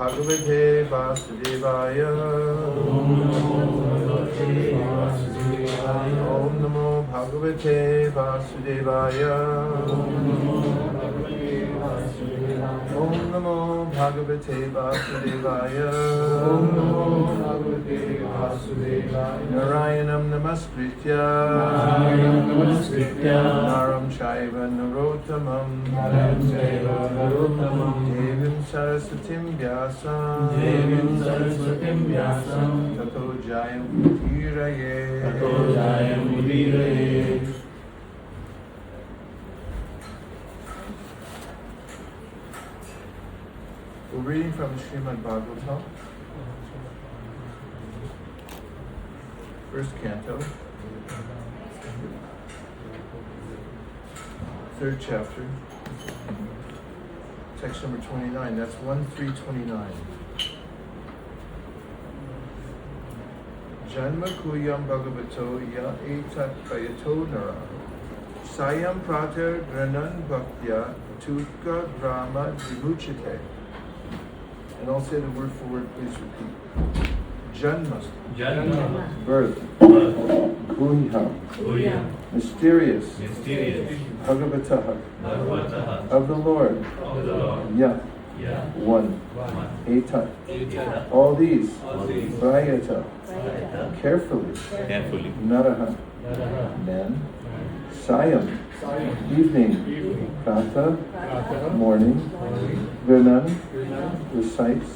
Bhagavate Vasudevaya. Om Namo Bhagavate Vasudevaya. Om Namo Bhagavate Vasudevaya. Om Namo Bhagavate Vasudevaya. Narayanam Namaskritya. Naram Chaiva Narottamam. Devim Saraswatim Vyasam. Tato Jayam Udiraye. We're reading from Srimad Bhagavatam, first canto, third chapter, text number 29. That's 1-3-29. Janma kuyam bhagavato ya etat kayato nara sayam prater granan bhaktya tutka grama vimuchite. And I'll say the word for word, please repeat. Janma. Birth. Guhya. Mysterious. Bhagavataha. Of the Lord. Ya. One. Etat. All these. Prayata. Carefully. Naraha. Man. Sayam. Evening. Prata. Morning. Granan. Recites.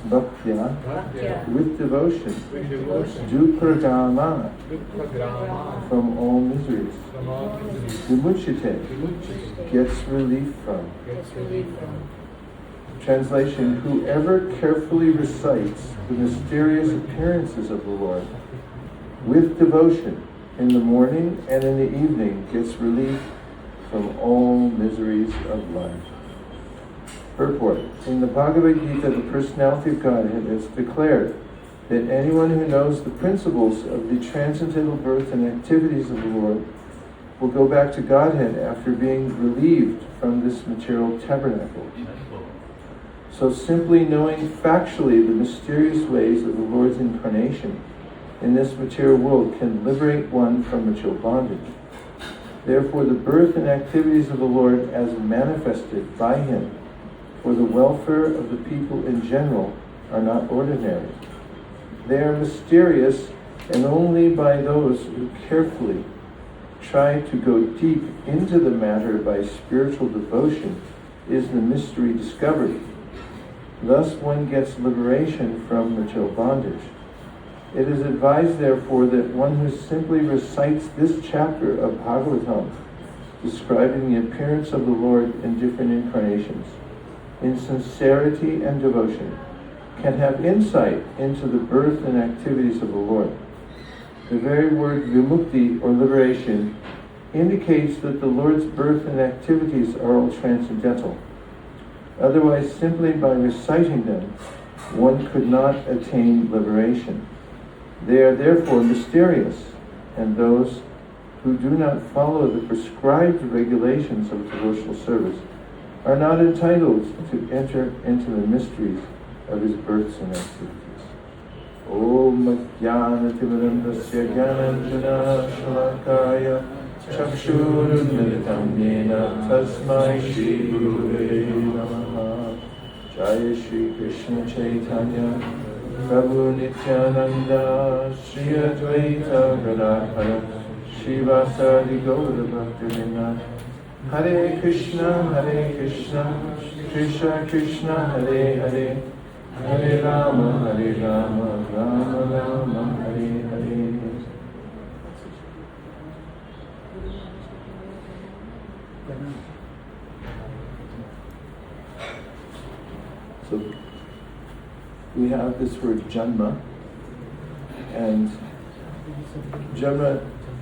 Bhaktya. With devotion. Dupragama. From all miseries. Vimuchite. Gets relief from. Translation: whoever carefully recites the mysterious appearances of the Lord with devotion in the morning and in the evening gets relief from all miseries of life. Purport: in the Bhagavad Gita, the personality of Godhead has declared that anyone who knows the principles of the transcendental birth and activities of the Lord will go back to Godhead after being relieved from this material tabernacle. So simply knowing factually the mysterious ways of the Lord's incarnation in this material world can liberate one from material bondage. Therefore, the birth and activities of the Lord as manifested by Him for the welfare of the people in general are not ordinary. They are mysterious, and only by those who carefully try to go deep into the matter by spiritual devotion is the mystery discovered. Thus one gets liberation from material bondage. It is advised, therefore, that one who simply recites this chapter of Bhagavatam, describing the appearance of the Lord in different incarnations, in sincerity and devotion, can have insight into the birth and activities of the Lord. The very word vimukti, or liberation, indicates that the Lord's birth and activities are all transcendental. Otherwise, simply by reciting them, one could not attain liberation. They are therefore mysterious, and those who do not follow the prescribed regulations of devotional service are not entitled to enter into the mysteries of His births and activities. Om Jnana-timirandasya Jnananjana Shalakaya Chakshurunmilitam Yena Tasmai Shri Gurave Namaha. Jaya Shri Krishna Chaitanya Prabhu Nityananda Shri Advaita Gadadhara Shivasari Gaura Bhaktivinoda. Hare Krishna Krishna Krishna Hare Hare, Hare Rama Rama Rama Hare Hare. So we have this word janma, and janma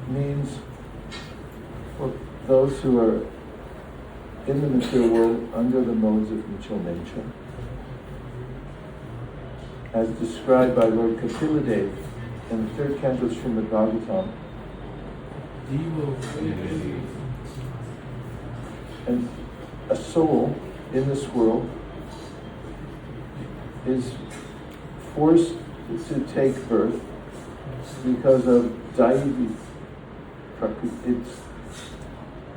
means for those who are in the material world under the modes of material nature. As described by Lord Kapila-Dev in the third canto of Srimad Bhagavatam. And a soul in this world is forced to take birth because of Daivi. It's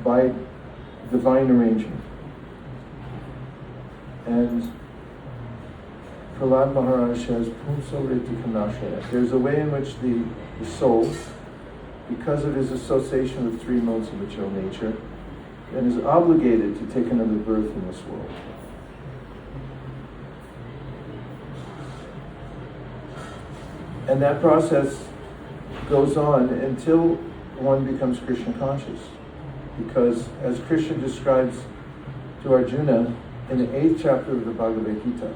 by divine arrangement. And Prahlāda Mahārāja says, Pumso Ritika Nashaya. There's a way in which the soul, because of his association with three modes of material nature, then is obligated to take another birth in this world. And that process goes on until one becomes Krishna conscious. Because as Krishna describes to Arjuna in the 8th chapter of the Bhagavad Gita,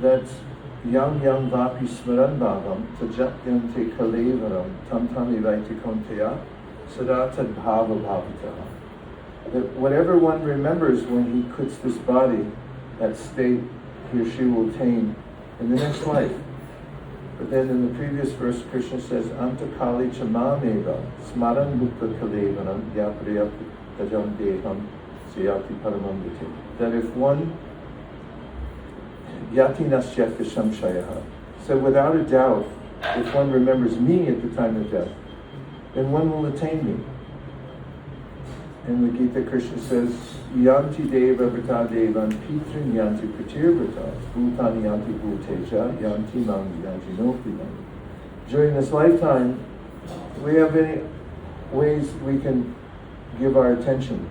that Yam Yam Vapi Smaran Bhavam Tajatyante Kalevaram Tam Tam Ivaiti Konteya Sadatad Bhava Bhavitaha. That whatever one remembers when he quits this body, that state he or she will attain in the next life. But then in the previous verse, Krishna says, Anta Kali Chamameva Smaran Mukta Kalevaram Yapriya Tajam Deham Siyati Paramamditi. That if one Yati Nasyaka Shamshayaha. So without a doubt, if one remembers me at the time of death, then one will attain me. In the Gita, Krishna says, Yanti Deva Vrata Devan Pitrin Yanti Pratir Vrata Bhutani Yanti Bhuteja Yanti Mang Yanti Nopiman. During this lifetime, we have many ways we can give our attention.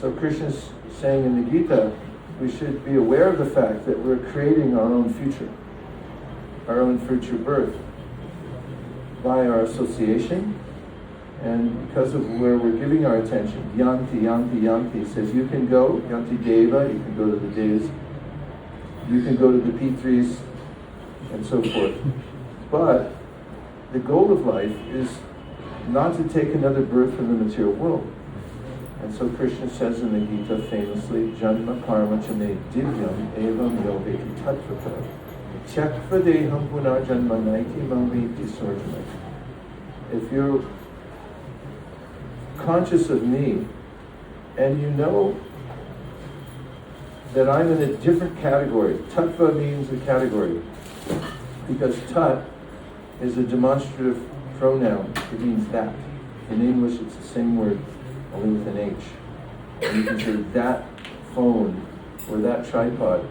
So Krishna's saying in the Gita, we should be aware of the fact that we're creating our own future birth, by our association, and because of where we're giving our attention. Yanti, Yanti, Yanti says you can go, Yanti Deva, you can go to the Devas, you can go to the Pitris, and so forth. But the goal of life is not to take another birth in the material world. And so Krishna says in the Gita famously, Janma karma chame divyam evam yoveti tattvata tyakva deham punar janma naiti mamiti sorjana. If you're conscious of me, and you know that I'm in a different category. Tattva means a category, because tat is a demonstrative pronoun. It means that. In English, it's the same word, only with an H. And you can say that phone or that tripod.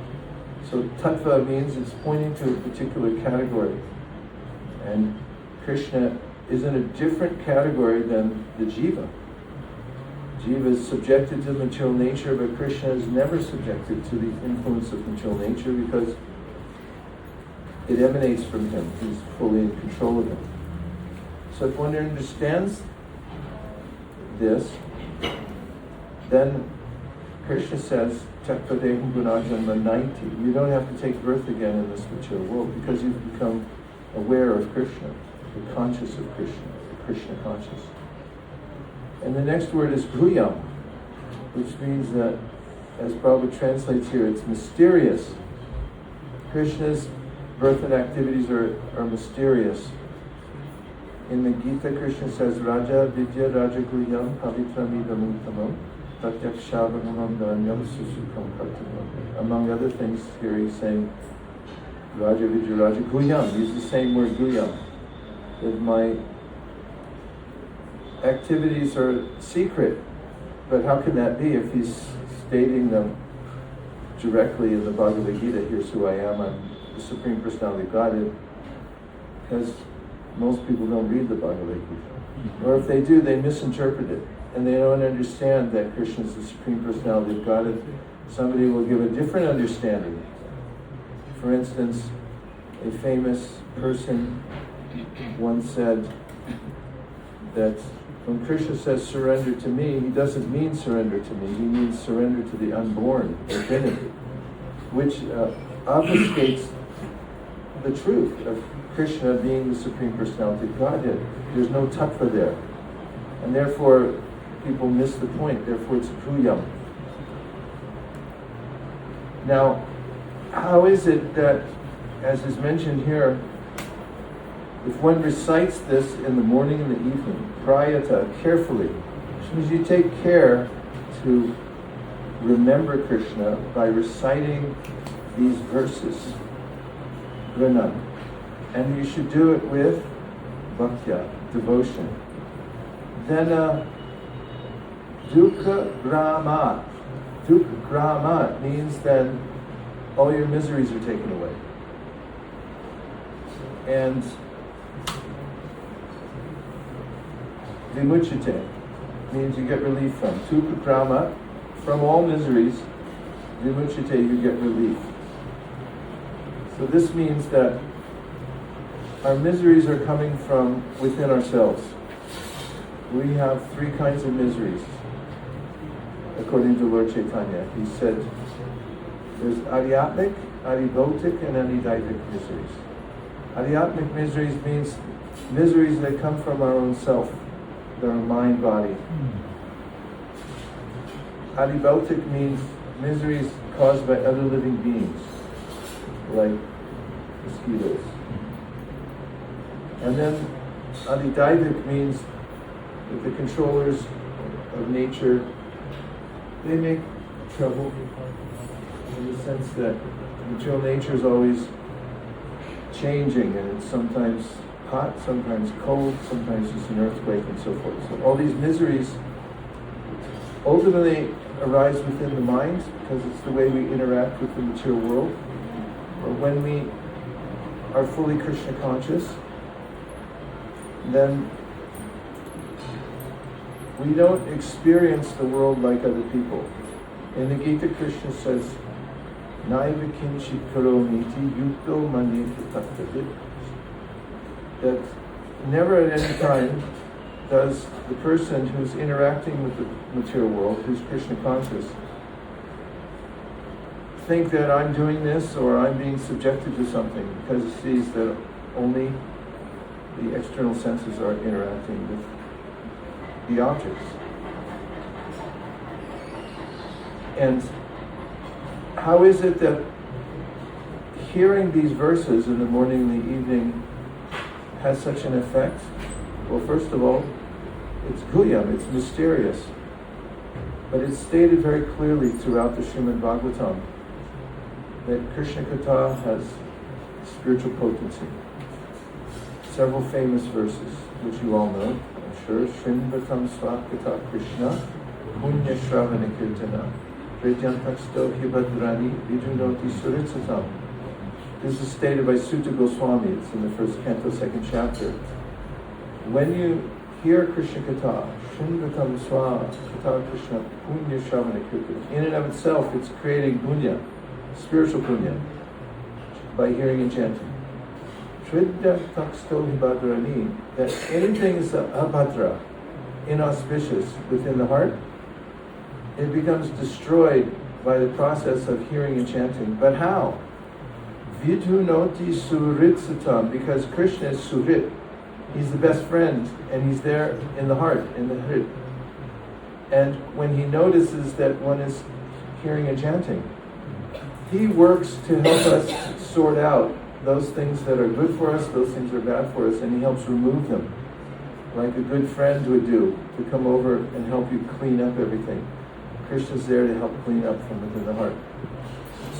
So tattva means it's pointing to a particular category. And Krishna is in a different category than the jiva. Jiva is subjected to material nature, but Krishna is never subjected to the influence of material nature because it emanates from him. He's fully in control of it. So if one understands this, then Krishna says, Chakradeham Gunajanma 90. You don't have to take birth again in this material world because you've become aware of Krishna, you're conscious of Krishna, you're Krishna conscious. And the next word is Guyam, which means that, as Prabhupada translates here, it's mysterious. Krishna's birth and activities are mysterious. In the Gita, Krishna says, Raja Vidya Raja Guyam Pavitramidam Uttamam Pratyakshavanamam Danyam Susukam Kartamam. Among other things, here he's saying, Raja Vidya Raja Guyam. Use the same word Guyam. That my activities are secret. But how can that be if he's stating them directly in the Bhagavad Gita? Here's who I am. I'm the Supreme Personality of Godhead. Because most people don't read the Bhagavad Gita. Or if they do, they misinterpret it. And they don't understand that Krishna is the Supreme Personality of Godhead. Somebody will give a different understanding. For instance, a famous person once said that when Krishna says surrender to me, he doesn't mean surrender to me, he means surrender to the unborn within him, which obfuscates the truth of Krishna being the Supreme Personality of Godhead. There's no tattva there. And therefore, people miss the point. Therefore, it's Guyam. Now, how is it that, as is mentioned here, if one recites this in the morning and the evening, prayata, carefully, which means you take care to remember Krishna by reciting these verses, Guna. And you should do it with bhaktya, devotion. Then dukkha grama. Dukkha grama means then all your miseries are taken away. And vimucchite means you get relief from. Dukkha grama, from all miseries, vimucchite, you get relief. So this means that our miseries are coming from within ourselves. We have three kinds of miseries, according to Lord Chaitanya. He said there's adhyatmic, adhibhotic, and adhidaivic miseries. Adhyatmic miseries means miseries that come from our own self, our mind, body. Adhibhotic means miseries caused by other living beings, like mosquitoes. And then adhidaivic means that the controllers of nature, they make trouble in the sense that material nature is always changing, and it's sometimes hot, sometimes cold, sometimes just an earthquake, and so forth. So all these miseries ultimately arise within the mind because it's the way we interact with the material world. Or when we are fully Krishna conscious, then we don't experience the world like other people. In the Gita, Krishna says, Naiva kinchit karomiti yukto maniti tattva. That never at any time does the person who's interacting with the material world, who's Krishna conscious, think that I'm doing this or I'm being subjected to something, because he sees that only the external senses are interacting with the objects. And how is it that hearing these verses in the morning and the evening has such an effect? Well, first of all, it's guhyam, it's mysterious. But it's stated very clearly throughout the Srimad Bhagavatam that Krishna Katha has spiritual potency. Several famous verses, which you all know, I'm sure. Shrinvatam Swakata Krishna, Punya Shravana Kirtana, Vedyantaksto Hibadrani, Vidunoti Suritsatam. This is stated by Sutta Goswami. It's in the first canto, second chapter. When you hear Krishna Katha, Shrinvatam Swakata Krishna, Punya Shravana Kirtana, in and of itself, it's creating punya, spiritual punya, by hearing and chanting. Shridya taksto hibadrani, that anything is abhadra, inauspicious within the heart, it becomes destroyed by the process of hearing and chanting. But how? Vidhunoti suritsatam, because Krishna is surit. He's the best friend, and he's there in the heart, in the hrit. And when he notices that one is hearing and chanting, he works to help us sort out those things that are good for us, those things that are bad for us, and he helps remove them, like a good friend would do, to come over and help you clean up everything. Krishna's there to help clean up from within the heart.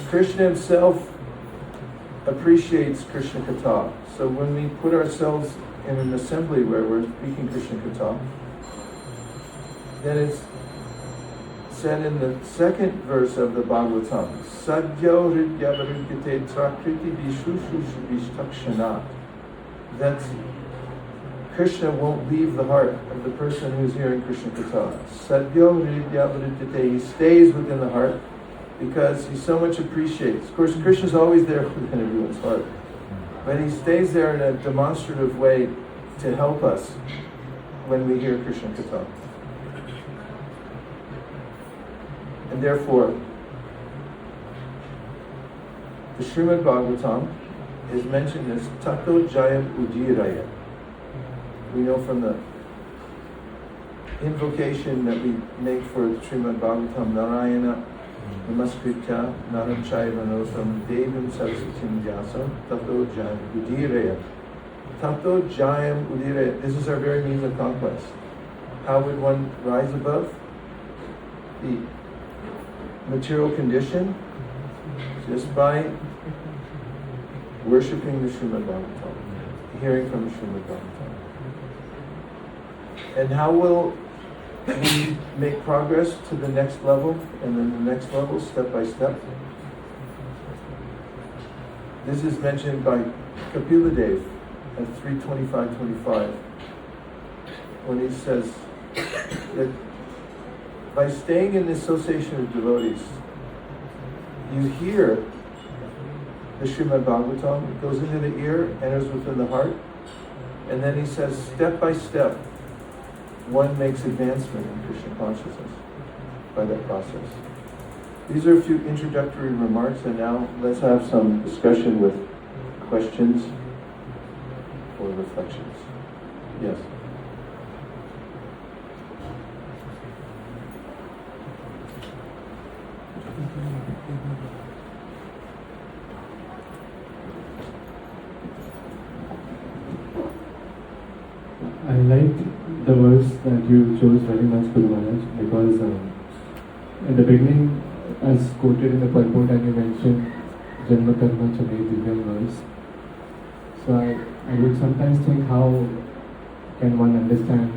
Krishna himself appreciates Krishna Katha. So when we put ourselves in an assembly where we're speaking Krishna Katha, then it's said in the second verse of the Bhagavatam, Sadhyo Hridyavarikate Trakriti Vishushu Vishtakshana, that Krishna won't leave the heart of the person who's hearing Krishna Katha. Sadhyo Hridyavarikate, he stays within the heart because he so much appreciates. Of course, Krishna's always there within everyone's heart, but he stays there in a demonstrative way to help us when we hear Krishna Katha. And therefore, the Srimad Bhagavatam is mentioned as Tato Jayam Udiraya. We know from the invocation that we make for Srimad Bhagavatam, Narayana Namaskritya Naram Chaiva Notam Devim Saraswatim Vyasam Tato Jayam Udiraya. Tato Jayam Udiraya. This is our very means of conquest. How would one rise above the material condition? just by worshipping the Srimad Bhagavatam, hearing from the Srimad Bhagavatam. And how will we make progress to the next level, and then the next level, step by step? This is mentioned by Kapila Dev at 3:25:25, when he says that by staying in the association of devotees, you hear the Srimad Bhagavatam, it goes into the ear, enters within the heart, and then he says, step by step, one makes advancement in Krishna consciousness by that process. These are a few introductory remarks, and now let's have some discussion with questions or reflections. Yes? I liked the verse that you chose very much, Guru Maharaj, because in the beginning, as quoted in the purport, and you mentioned Janma Karma Chame Divyam verse. So I would sometimes think, how can one understand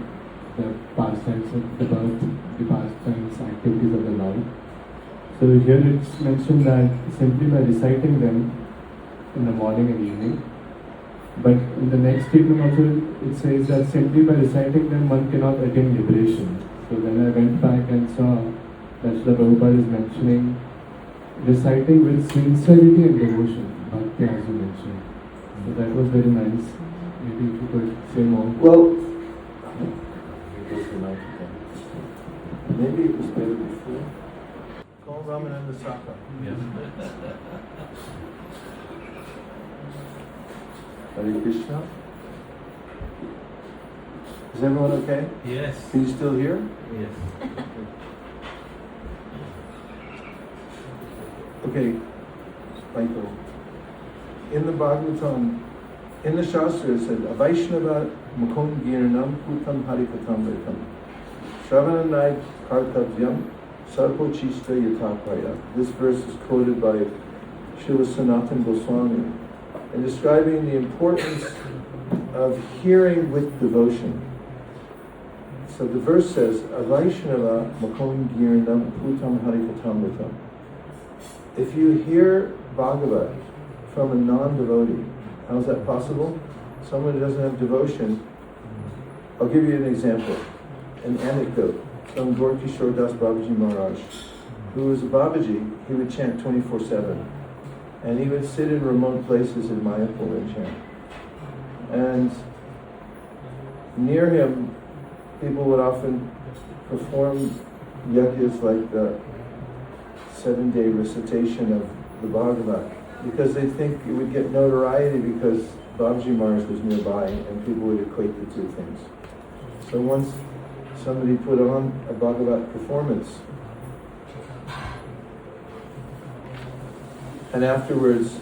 the pastimes of the birth, the pastimes, activities of the Lord? So here it's mentioned that simply by reciting them in the morning and evening. But in the next statement also it says that simply by reciting them one cannot attain liberation. So when I went back and saw that Srila Prabhupada is mentioning reciting with sincerity and devotion, bhakti as you mentioned. So that was very nice. Maybe if you could say more. Well, maybe it was better before. Call Ramananda Saka. Yes. Hare Krishna. Is everyone okay? Yes. Can you still hear? Yes. Okay, Michael. In the Bhagavatam, in the Shastra it said, Vaishnava Mukham Girirāj Putam Harikatam Shravananai Kartavyam Sarpochista Yatapaya. This verse is quoted by Srila Sanatana Goswami in describing the importance of hearing with devotion. So the verse says, Vaishnava Mukham Girirāj Putam Harikatam. If you hear Bhagavat from a non-devotee, how is that possible? Someone who doesn't have devotion. I'll give you an example, an anecdote from Girirāj Mahārāja, who was a Babaji. He would chant 24/7, and he would sit in remote places in Mayapur and chant. And near him, people would often perform yajnas like the 7-day recitation of the Bhagavat, because they think it would get notoriety because Babaji Maharaj was nearby and people would equate the two things. So once somebody put on a Bhagavat performance, and afterwards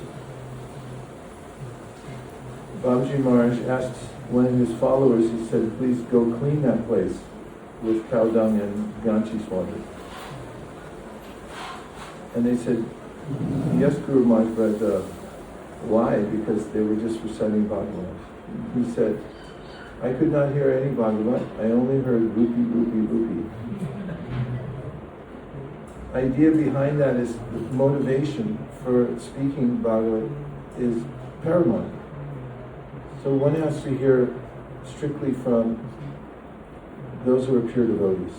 Babaji Maharaj asked one of his followers, he said, please go clean that place with cow dung and Ganges water. And they said, yes, Guru Maharaj, but why? Because they were just reciting Bhagavat. He said, I could not hear any Bhagavat, I only heard rupee, rupee, rupee. Idea behind that is the motivation for speaking Bhagavat is paramount. So one has to hear strictly from those who are pure devotees.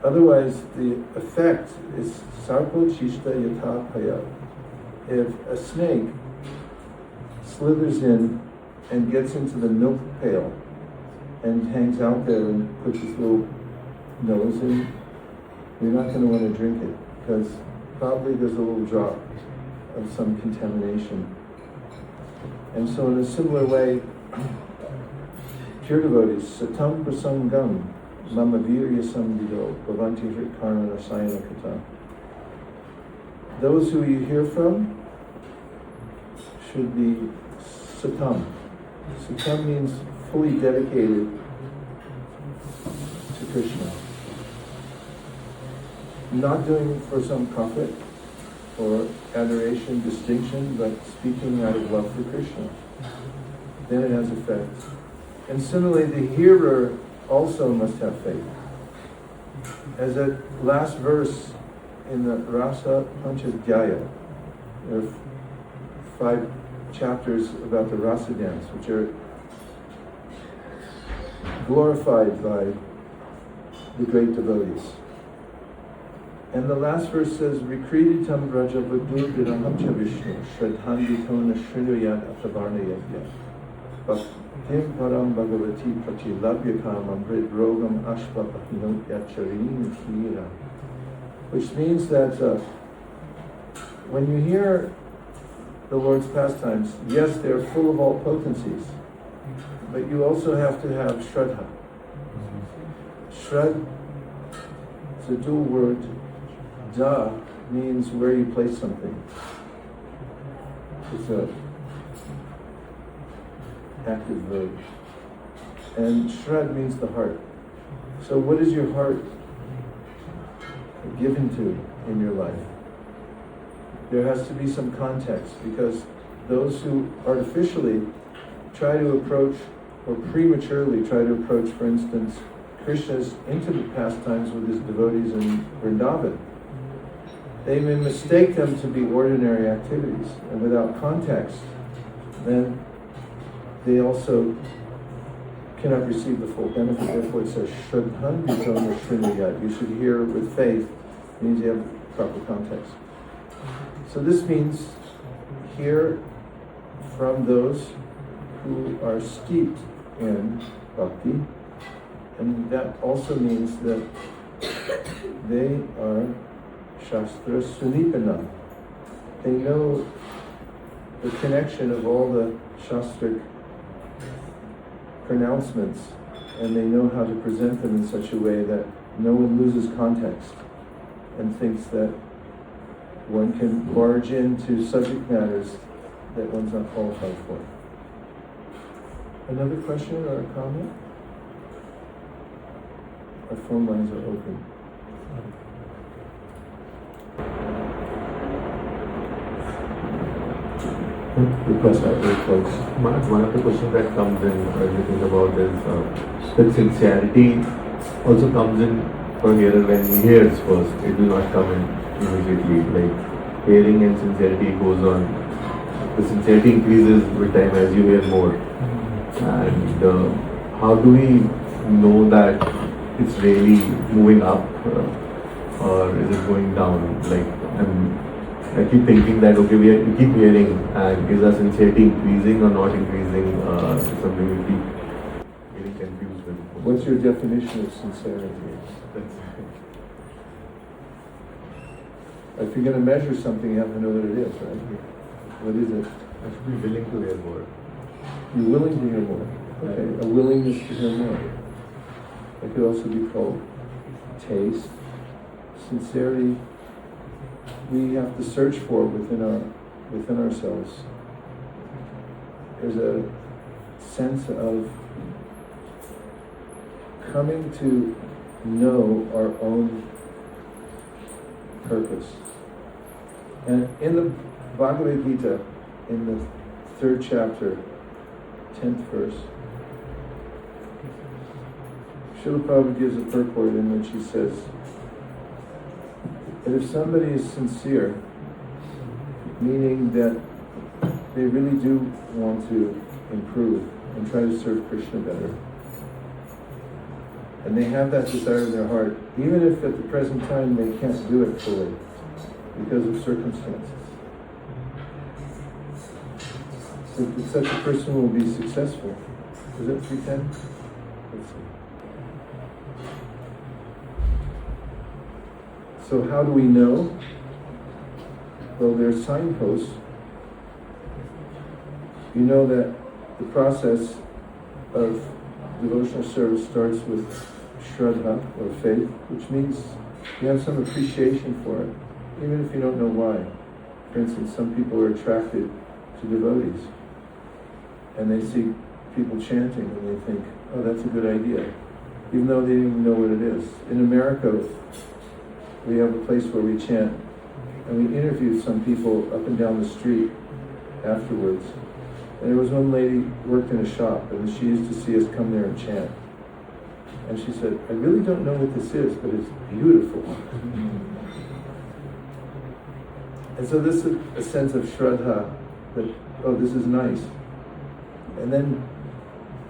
Otherwise, the effect is sarpo chishta yatha paya. If a snake slithers in and gets into the milk pail and hangs out there and puts his little nose in, you're not going to want to drink it because probably there's a little drop of some contamination. And so in a similar way, pure devotees, satam prasangam mama virya samvido bhavanti karma rasayana kata. Those who you hear from should be satam. Satam means fully dedicated to Krishna. Not doing it for some profit, or adoration, distinction, but speaking out of love for Krishna. Then it has effect. And similarly, the hearer also must have faith. As that last verse in the Rasa Panchadhyaya, there are 5 chapters about the rasa dance, which are glorified by the great devotees. And the last verse says, Vikriditam Vraja Vadur Viraham Cha Vishnu Shraddhanditona Srinuyat Atavarna Yadya Bhaktim Param Bhagavati Prachilabhyakam Amrit Rogam Ashvapahinot Yacharini Thira. Which means that when you hear the Lord's pastimes, yes, they're full of all potencies, but you also have to have Shraddha. Shraddha is a dual word. Da means where you place something. It's a active verb. And Shraddha means the heart. So what is your heart given to in your life? There has to be some context, because those who artificially try to approach, or prematurely try to approach, for instance, Krishna's intimate pastimes with his devotees in Vrindavan, they may mistake them to be ordinary activities, and without context, then they also cannot receive the full benefit. Therefore it says, Shraddhan Vitona Srinuyat. You should hear with faith. It means you have proper context. So this means hear from those who are steeped in bhakti, and that also means that they are Shastra Sunipana. They know the connection of all the Shastric pronouncements, and they know how to present them in such a way that no one loses context and thinks that one can barge into subject matters that one's not qualified for. Another question or a comment? Our phone lines are open. Request that very close. One of the questions that comes in as you think about is that sincerity also comes in for hearer when he hears first. It will not come in immediately. Like hearing and sincerity goes on. The sincerity increases with time as you hear more. And how do we know that it's really moving up or is it going down? Like I keep thinking that okay, we keep hearing, and is our sincerity increasing or not increasing? Something we keep getting confused with. What's your definition of sincerity? If you're going to measure something, you have to know what it is, right? What is it? I should be willing to hear more. You're willing to hear more. Okay, a willingness to hear more. It could also be called taste. Sincerity, we have to search for within ourselves. There's a sense of coming to know our own purpose. And in the Bhagavad Gita, in the 3rd chapter, 10th verse, Srila Prabhupada gives a purport in which he says that if somebody is sincere, meaning that they really do want to improve and try to serve Krishna better, and they have that desire in their heart, even if at the present time they can't do it fully because of circumstances, so such a person will be successful. Is it 310? Let's see. So how do we know? Well, there are signposts. You know that the process of devotional service starts with Shraddha, or faith, which means you have some appreciation for it, even if you don't know why. For instance, some people are attracted to devotees, and they see people chanting, and they think, oh, that's a good idea, even though they didn't even know what it is. In America, we have a place where we chant and we interviewed some people up and down the street afterwards. And there was one lady who worked in a shop, and she used to see us come there and chant. And she said, I really don't know what this is, but it's beautiful. And so this is a sense of shraddha, that, oh, this is nice. And then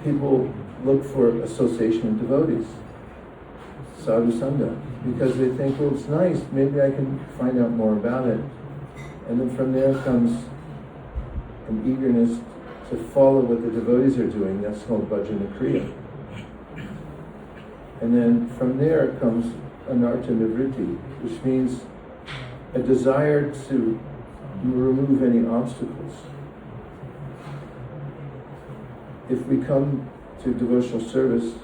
people look for association of devotees, sadhu sangha, because they think, well, it's nice, maybe I can find out more about it. And then from there comes an eagerness to follow what the devotees are doing. That's called bhajana kriya. And then from there comes anartha nivritti, which means a desire to remove any obstacles. If we come to devotional service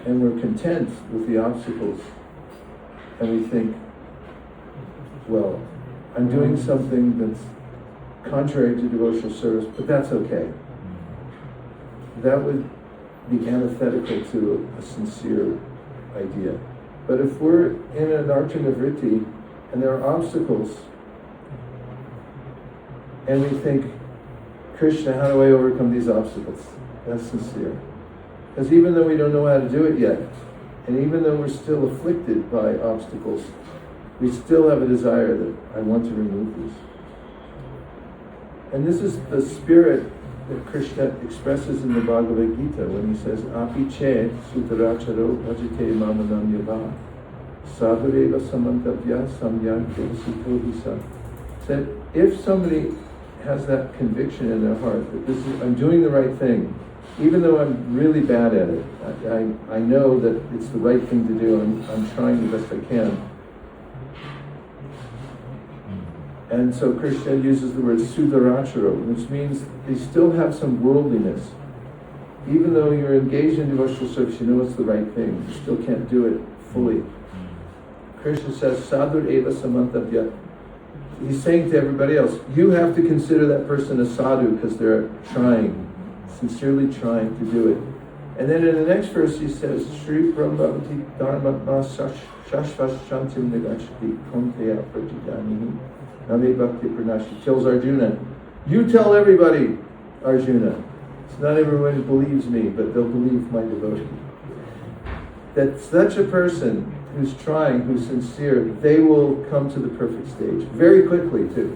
and we're content with the obstacles, and we think, well, I'm doing something that's contrary to devotional service, but that's okay. That would be antithetical to a sincere idea. But if we're in an artha nivritti and there are obstacles, and we think, Krishna, how do I overcome these obstacles? That's sincere. Because even though we don't know how to do it yet, and even though we're still afflicted by obstacles, we still have a desire that I want to remove these. And this is the spirit that Krishna expresses in the Bhagavad Gita when he says, Api che sutaracharo bhajate mamananyava sadhureva samantavya samyakya sutodisa. That if somebody has that conviction in their heart that this is, I'm doing the right thing, even though I'm really bad at it, I know that it's the right thing to do, and I'm trying the best I can. And so Krishna uses the word sudaracharo, which means they still have some worldliness. Even though you're engaged in devotional service, you know it's the right thing, you still can't do it fully. Krishna says, sadhur eva samantavya. He's saying to everybody else, you have to consider that person a sadhu because they're trying, sincerely trying to do it. And then in the next verse he says, Shri Brahmavati Dharmatma Shashvashantim Nagachati Konteya Prajidanihi Name Bhakti Pranashi. Tells Arjuna, you tell everybody, Arjuna. It's not everyone who believes me, but they'll believe my devotion. That such a person who's trying, who's sincere, they will come to the perfect stage very quickly too,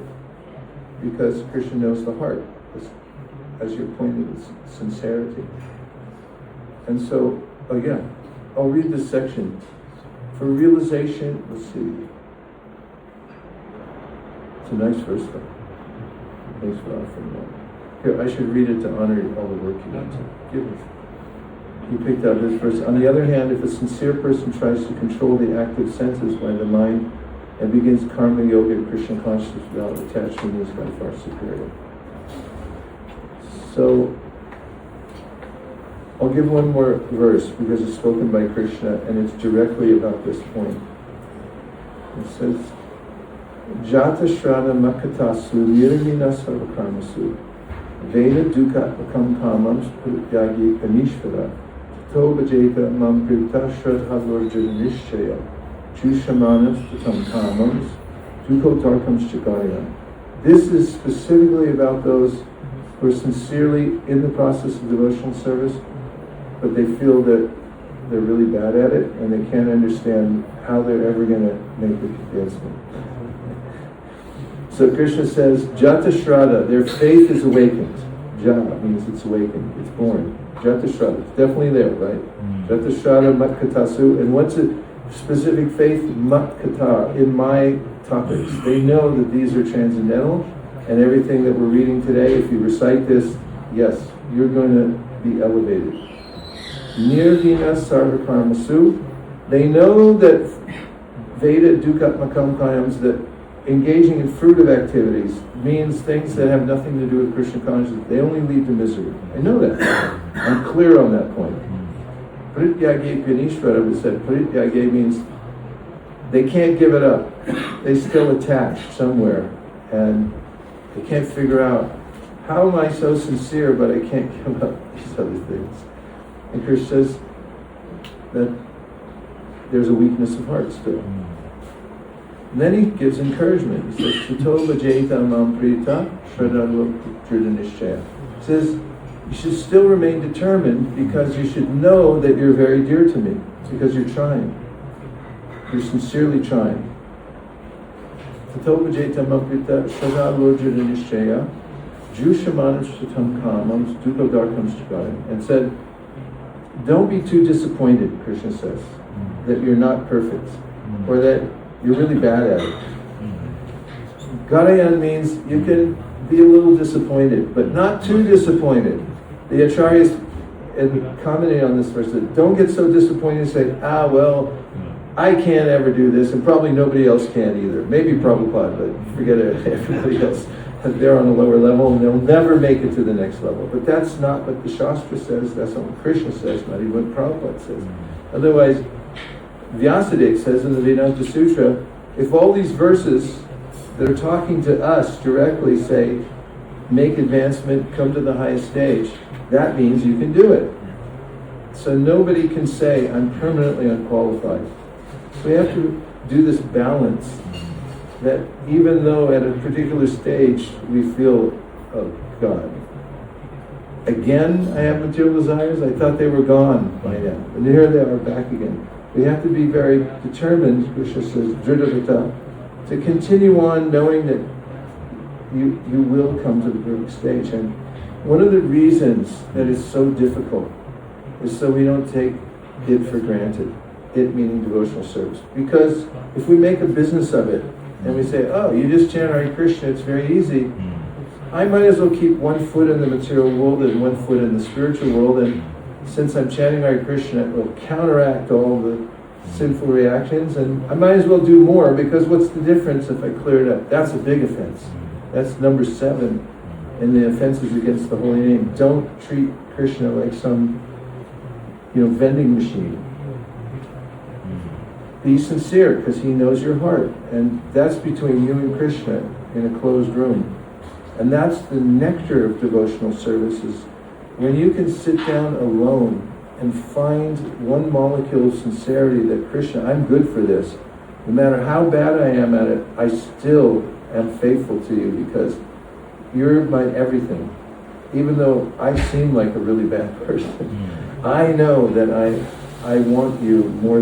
because Krishna knows the heart, as you're pointing with sincerity. And so, again, I'll read this section. For realization, let's see. It's a nice verse though. Thanks for offering that. Here, I should read it to honor all the work you did to give us. He picked out this verse. On the other hand, if a sincere person tries to control the active senses by the mind and begins karma yoga, Krishna consciousness without attachment is by far superior. So, I'll give one more verse because it's spoken by Krishna and it's directly about this point. It says, Jata Shrana Makatasu Nirvina Sarvakarmasu Veda Dukatmakam Kamams Pratyagi Kanishvara Tobajeta Mam Prita Shradhalorjana Nishchaya Chushamanas Tatam Kamams Dukotarkams Chagaya. This is specifically about those who are sincerely in the process of devotional service, but they feel that they're really bad at it and they can't understand how they're ever going to make the advancement. So Krishna says, Jata Shraddha, their faith is awakened. Jata means it's awakened, it's born. Jata Shraddha, it's definitely there, right? Jata Shraddha Matkatasu, and what's a specific faith? Matkata, in my topics. They know that these are transcendental, and everything that we're reading today, if you recite this, yes, you're going to be elevated. Nirvina Sarvakarmasu, they know that Veda Dukatmakam Kayams, that engaging in fruitive activities means things that have nothing to do with Krishna consciousness. They only lead to misery. I know that. I'm clear on that point. Parityage Ganishvara was said, Parityage means they can't give it up. They still attach somewhere and they can't figure out, how am I so sincere but I can't give up these other things? And Krishna says that there's a weakness of heart still. And then he gives encouragement. He says, Tato bhajeta mam prita shraddha nishchaya. He says, you should still remain determined because you should know that you're very dear to me, because you're trying. You're sincerely trying. Tato bhajeta mam prita shraddha nishchaya jushamanam shatam kamam dukadarkam shikayam. And said, don't be too disappointed, Krishna says, that you're not perfect, or that you're really bad at it. Garayan means you can be a little disappointed, but not too disappointed. The Acharyas, in commenting on this verse, said, don't get so disappointed and say, well, I can't ever do this, and probably nobody else can either. Maybe Prabhupada, but forget it, everybody else. They're on a lower level and they'll never make it to the next level. But that's not what the Shastra says, that's not what Krishna says, not even what Prabhupada says. Otherwise, Vyasadeva says in the Vedanta Sutra, if all these verses that are talking to us directly say, make advancement, come to the highest stage, that means you can do it. So nobody can say, I'm permanently unqualified. So we have to do this balance, that even though at a particular stage we feel, oh God, again I have material desires, I thought they were gone by now, and here they are back again. We have to be very determined, Krishna says, dridhavita, to continue on knowing that you will come to the perfect stage. And one of the reasons that it's so difficult is so we don't take it for granted, it meaning devotional service. Because if we make a business of it, and we say, oh, you just chant Hare Krishna, it's very easy, I might as well keep one foot in the material world and one foot in the spiritual world, and since I'm chanting Hare Krishna, it will counteract all the sinful reactions, and I might as well do more, because what's the difference if I clear it up? That's a big offense. That's number 7 in the offenses against the holy name. Don't treat Krishna like some, vending machine. Be sincere, because he knows your heart, and that's between you and Krishna in a closed room. And that's the nectar of devotional services. When you can sit down alone and find one molecule of sincerity that Krishna, I'm good for this. No matter how bad I am at it, I still am faithful to you because you're my everything. Even though I seem like a really bad person, I know that I want you more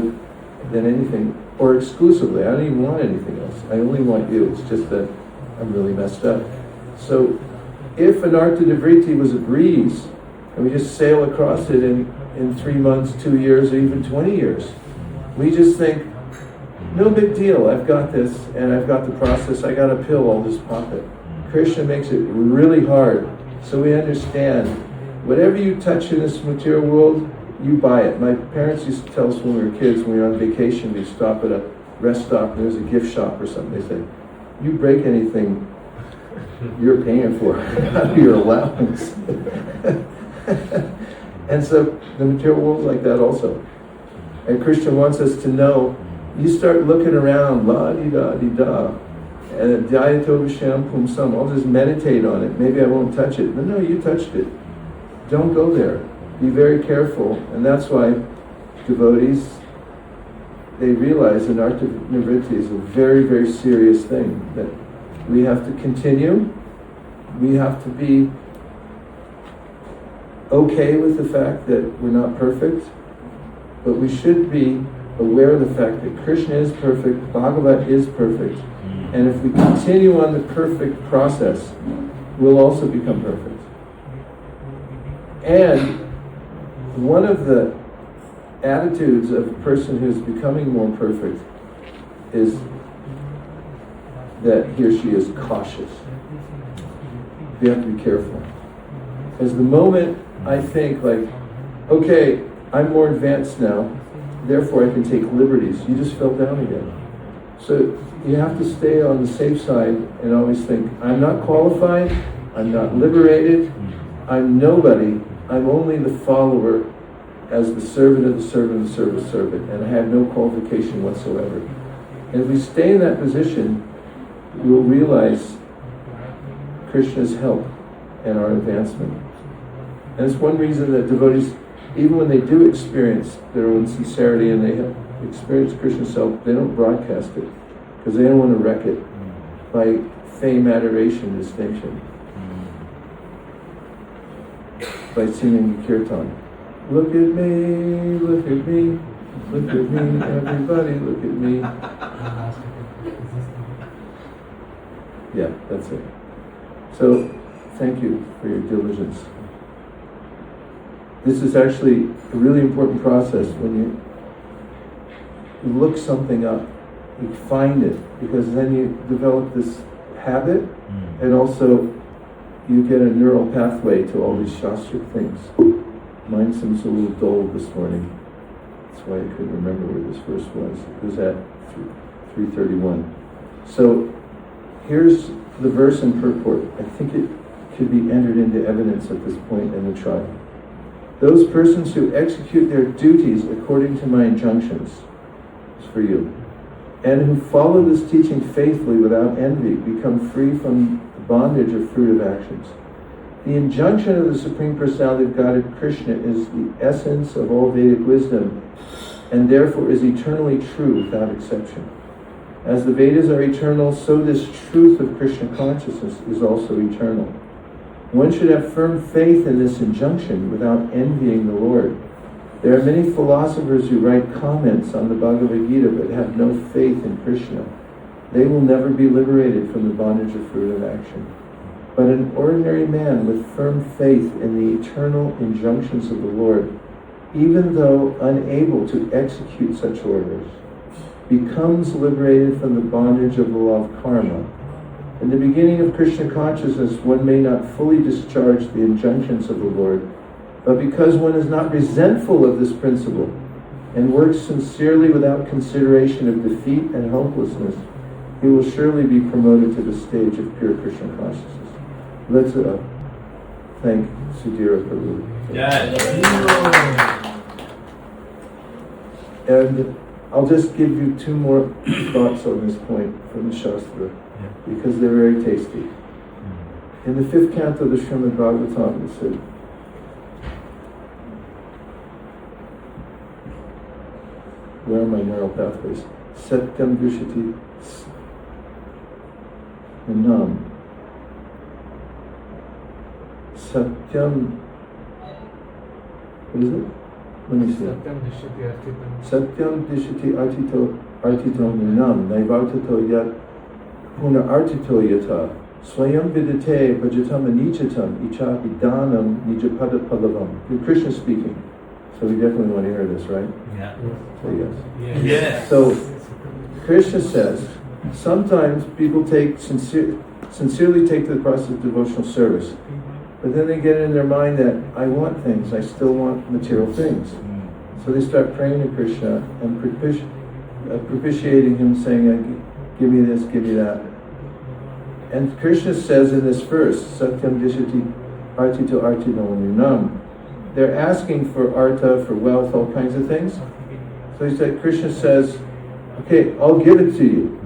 than anything, or exclusively. I don't even want anything else. I only want you. It's just that I'm really messed up. So if an artha nivriti was a breeze, and we just sail across it in 3 months, 2 years, or even 20 years, we just think, no big deal, I've got this, and I've got the process, I got a pill, I'll just pop it. Krishna makes it really hard, so we understand, whatever you touch in this material world, you buy it. My parents used to tell us when we were kids, when we were on vacation, we'd stop at a rest stop, and there was a gift shop or something, they said, you break anything, you're paying for it out of your allowance. And so the material world's like that also. And Krishna wants us to know, you start looking around, la-di-da-di-da, and dhyayato vishayam pumsam, I'll just meditate on it, maybe I won't touch it. But no, you touched it. Don't go there. Be very careful. And that's why devotees, they realize an artha nivriti is a very, very serious thing, that we have to continue, we have to be okay with the fact that we're not perfect, but we should be aware of the fact that Krishna is perfect, Bhagavat is perfect, and if we continue on the perfect process, we'll also become perfect. And one of the attitudes of a person who's becoming more perfect is that he or she is cautious. You have to be careful. Because the moment I think like, okay, I'm more advanced now, therefore I can take liberties, you just fell down again. So you have to stay on the safe side and always think, I'm not qualified, I'm not liberated, I'm nobody, I'm only the follower as the servant of the servant of the servant of the servant, and I have no qualification whatsoever. And if we stay in that position, we'll realize Krishna's help and our advancement. And it's one reason that devotees, even when they do experience their own sincerity and they have experienced Krishna's help, they don't broadcast it. because they don't want to wreck it by fame, adoration, distinction. By singing kirtan. Look at me, look at me, look at me, everybody look at me. Yeah, that's it. So, thank you for your diligence. This is actually a really important process when you look something up, you find it, because then you develop this habit, and also you get a neural pathway to all these shastric things. Mine seems a little dull this morning. That's why I couldn't remember where this verse was. It was at 331. So here's the verse in purport. I think it could be entered into evidence at this point in the trial. Those persons who execute their duties according to my injunctions, is for you, and who follow this teaching faithfully without envy, become free from the bondage of fruitive actions. The injunction of the Supreme Personality of Godhead, Kṛṣṇa, is the essence of all Vedic wisdom, and therefore is eternally true without exception. As the Vedas are eternal, so this truth of Krishna consciousness is also eternal. One should have firm faith in this injunction without envying the Lord. There are many philosophers who write comments on the Bhagavad Gita but have no faith in Krishna. They will never be liberated from the bondage of fruitive action. But an ordinary man with firm faith in the eternal injunctions of the Lord, even though unable to execute such orders, becomes liberated from the bondage of the law of karma. In the beginning of Krishna consciousness, one may not fully discharge the injunctions of the Lord, but because one is not resentful of this principle and works sincerely without consideration of defeat and helplessness, he will surely be promoted to the stage of pure Krishna consciousness. Let's thank Sudhira Prabhu. And I'll just give you two more thoughts on this point from the Shastra, because they're very tasty. In the 5th canto of the Srimad Bhagavatam, it said, where are my neural pathways? Satyam Dushati Nam. Satyam, what is it? Let me see. Satyam Dishati Artito Nam Naivartato Yat Puna Artito Yata Swayam Vidate Bhajatam Anichatam Icha Vidanam Nijapada Palavam. Krishna speaking. So we definitely want to hear this, right? Yeah. Say yes. Yes. Yes. So Krishna says, sometimes people sincerely take to the process of devotional service, but then they get in their mind that I want things, I still want material things. So they start praying to Krishna and propitiating him, saying, give me this, give me that. And Krishna says in this verse, Satyam Dishati Artito Artino Nunam, they're asking for artha, for wealth, all kinds of things. So he said, Krishna says, okay, I'll give it to you,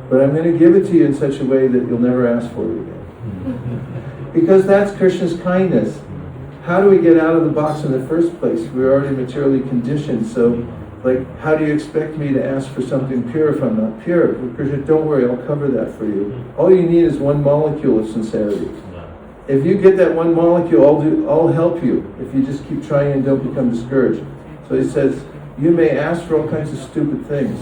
but I'm going to give it to you in such a way that you'll never ask for it again. Because that's Krishna's kindness. How do we get out of the box in the first place? We're already materially conditioned, so how do you expect me to ask for something pure if I'm not pure? Well, Krishna, don't worry, I'll cover that for you. All you need is one molecule of sincerity. If you get that one molecule, I'll help you if you just keep trying and don't become discouraged. So he says, you may ask for all kinds of stupid things.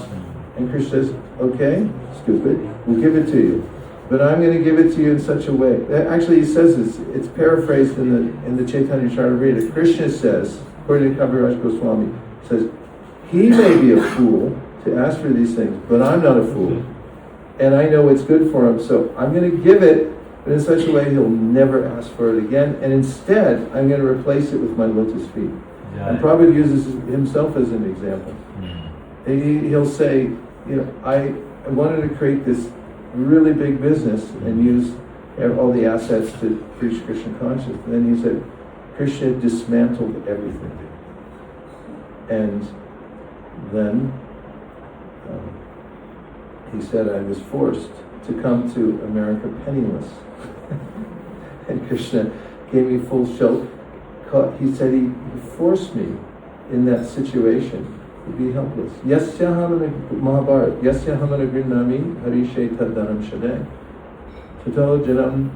And Krishna says, okay, stupid, we'll give it to you. But I'm going to give it to you in such a way. Actually, he says this, it's paraphrased in the Chaitanya Charitamrita. Krishna says, according to Kaviraj Goswami, says, he may be a fool to ask for these things, but I'm not a fool. And I know it's good for him, so I'm going to give it, but in such a way he'll never ask for it again. And instead, I'm going to replace it with my lotus feet. Yeah. And Prabhupada uses himself as an example. He'll say, I wanted to create this really big business and use all the assets to preach Krishna consciousness. And then he said, Krishna dismantled everything. And then he said, I was forced to come to America penniless. And Krishna gave me full shelter. He said he forced me in that situation to be helpless. Yasya Mahabharata, Yasya hamana grinnami harishe taddanam shade. Tato janam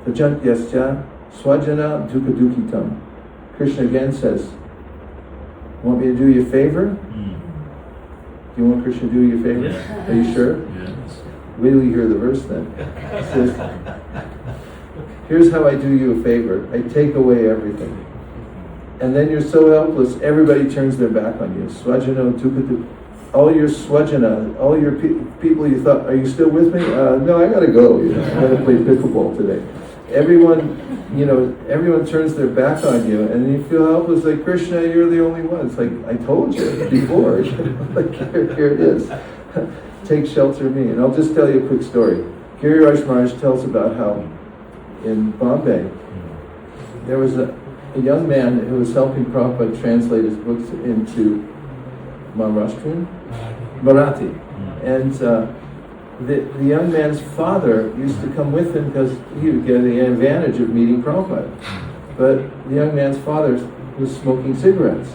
tajat yasya swajana dukkha dukhitam. Krishna again says, want me to do you a favor? Do you want Krishna to do you a favor? Yeah. Are you sure? Yes. Wait till you hear the verse then. It says, here's how I do you a favor. I take away everything. And then you're so helpless, everybody turns their back on you. Swajana dukkha. All your swajana, all your people you thought, are you still with me? No, I gotta go. I gotta play pickleball today. Everyone turns their back on you, and you feel helpless. Like, Krishna, you're the only one. It's like, I told you before. Like, here it is. Take shelter of me. And I'll just tell you a quick story. Girirāj Mahārāja tells about how in Bombay there was a young man who was helping Prabhupada translate his books into Marathi. And the young man's father used to come with him because he would get the advantage of meeting Prabhupada. But the young man's father was smoking cigarettes.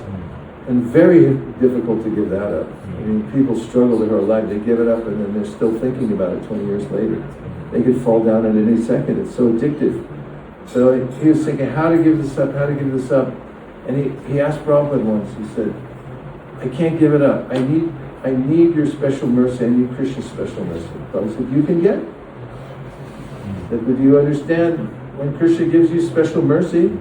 And very difficult to give that up. I mean, people struggle their whole life. They give it up and then they're still thinking about it 20 years later. They could fall down at any second. It's so addictive. So he was thinking, how to give this up, how to give this up. And he asked Prabhupada once, he said, I can't give it up. I need your special mercy. I need Krishna's special mercy. Prabhupada said, you can get it. But do you understand, when Krishna gives you special mercy,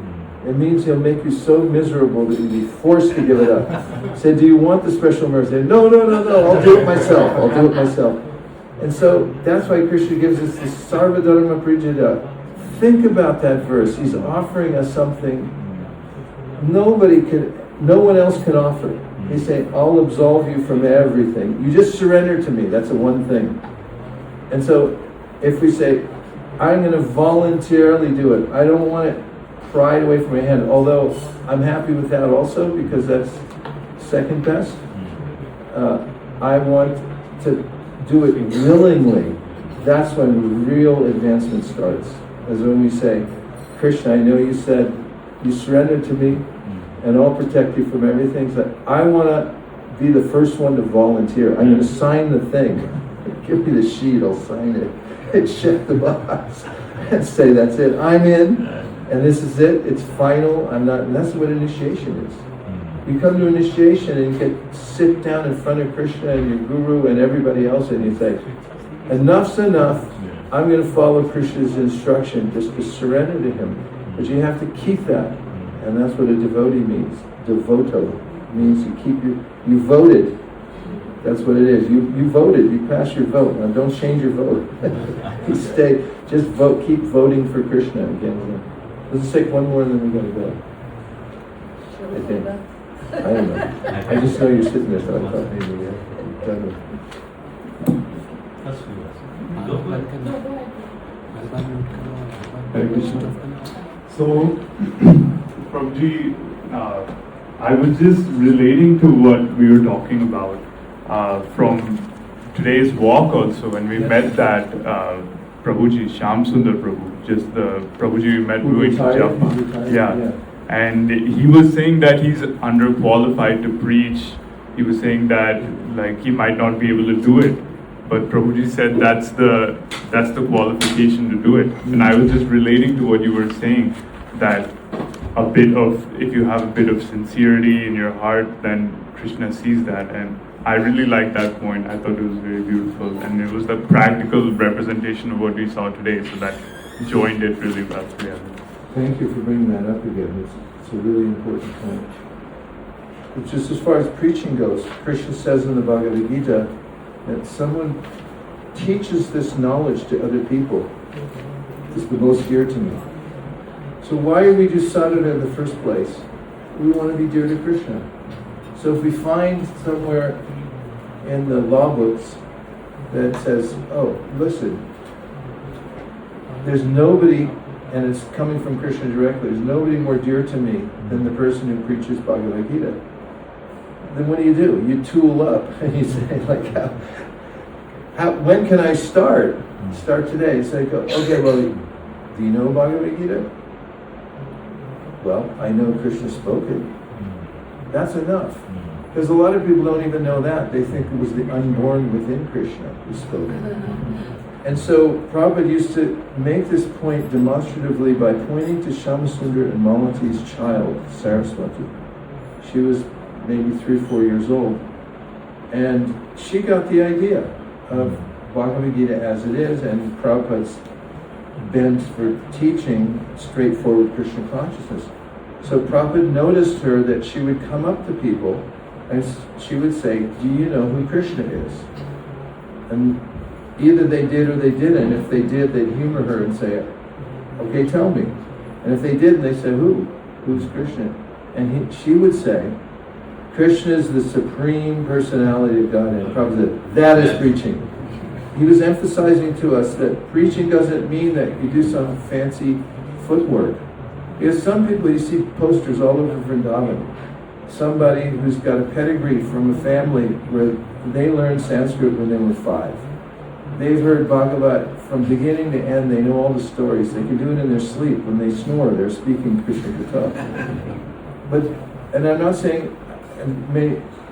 it means he'll make you so miserable that you'll be forced to give it up. He said, do you want the special mercy? No, I'll do it myself. And so that's why Krishna gives us this Sarva Dharma Prijita. Think about that verse. He's offering us something no one else can offer. He's saying, I'll absolve you from everything. You just surrender to me. That's the one thing. And so if we say, I'm going to voluntarily do it. I don't want it pried away from my hand. Although I'm happy with that also because that's second best. I want to do it willingly. That's when real advancement starts. As when we say, Krishna, I know you said you surrender to me and I'll protect you from everything. So I want to be the first one to volunteer. I'm going to sign the thing. Give me the sheet, I'll sign it. And check the box and say, that's it. I'm in, and this is it. It's final. I'm not. And that's what initiation is. You come to initiation and you sit down in front of Krishna and your guru and everybody else, and you say, enough's enough. I'm going to follow Krishna's instruction, just to surrender to him. But you have to keep that, and that's what a devotee means. Devoto means you voted. That's what it is. You voted. You passed your vote. Now don't change your vote. You stay. Just vote. Keep voting for Krishna again. Let's take one more and then we're going to go. I think. I don't know. I just know you're sitting there, so I thought maybe you're done with. Hare Krishna. So, Prabhuji, I was just relating to what we were talking about from today's walk also, when we met that Prabhuji, Shyam Sundar Prabhu, just the Prabhuji we met doing japa. Yeah. And he was saying that he's underqualified to preach. He was saying that like he might not be able to do it. But Prabhuji said that's the qualification to do it. And I was just relating to what you were saying, that if you have a bit of sincerity in your heart, then Krishna sees that. And I really liked that point. I thought it was very beautiful. And it was the practical representation of what we saw today. So that joined it really well together. Thank you for bringing that up again. It's a really important point. But just as far as preaching goes, Krishna says in the Bhagavad Gita that someone teaches this knowledge to other people is the most dear to me. So why do we do sadhana in the first place? We want to be dear to Krishna. So if we find somewhere in the law books that says, oh, listen, there's nobody, and it's coming from Krishna directly, there's nobody more dear to me than the person who preaches Bhagavad Gita. Then what do? You tool up and you say, like, when can I start? Start today. So you go, okay, well, do you know Bhagavad Gita? Well, I know Krishna spoke it. That's enough. Because a lot of people don't even know that. They think it was the unborn within Krishna who spoke. And so Prabhupada used to make this point demonstratively by pointing to Shyamasundar and Malati's child, Saraswati. She was maybe 3 or 4 years old. And she got the idea of Bhagavad Gita as it is, and Prabhupada's bent for teaching straightforward Krishna consciousness. So Prabhupada noticed her that she would come up to people and she would say, do you know who Krishna is? And either they did or they didn't. If they did, they'd humor her and say, okay, tell me. And if they didn't, they said, who? Who's Krishna? And she would say, Krishna is the supreme personality of God. And Prabhupada said, that is preaching. He was emphasizing to us that preaching doesn't mean that you do some fancy footwork. Because some people, you see posters all over Vrindavan. Somebody who's got a pedigree from a family where they learned Sanskrit when they were 5. They've heard Bhagavat from beginning to end. They know all the stories. They can do it in their sleep. When they snore, they're speaking Krishna Katha. And I'm not saying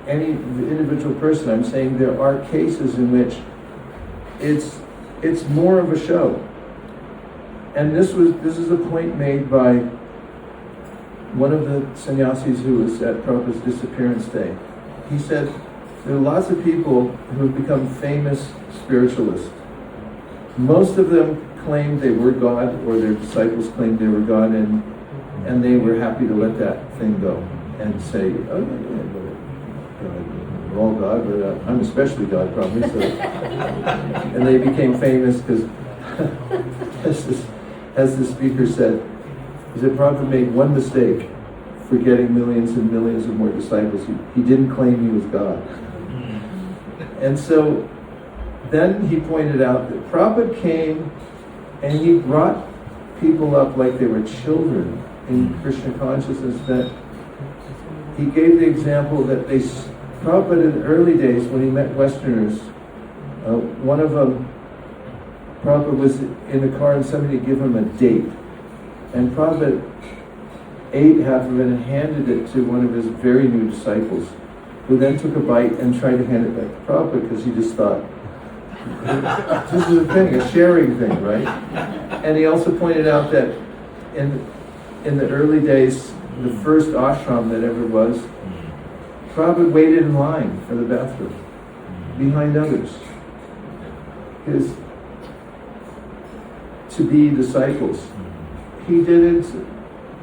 any individual person. I'm saying there are cases in which it's more of a show. And this is a point made by one of the sannyasis who was at Prabhupada's disappearance day. He said, there are lots of people who have become famous spiritualists. Most of them claimed they were God, or their disciples claimed they were God, and they were happy to let that thing go and say, oh, we're all God, but I'm especially God, probably. So. And they became famous because, as the speaker said, Prabhupada made one mistake for getting millions and millions of more disciples. He didn't claim he was God. And so then he pointed out that Prabhupada came and he brought people up like they were children in Krishna consciousness. That he gave the example that Prabhupada in the early days when he met Westerners, one of them, Prabhupada was in the car and somebody gave him a date. And Prabhupada ate half of it and handed it to one of his very new disciples, who then took a bite and tried to hand it back to Prabhupada because he just thought, this is a thing, a sharing thing, right? And he also pointed out that in the early days, the first ashram that ever was, Prabhupada waited in line for the bathroom, behind others. Because to be disciples, he didn't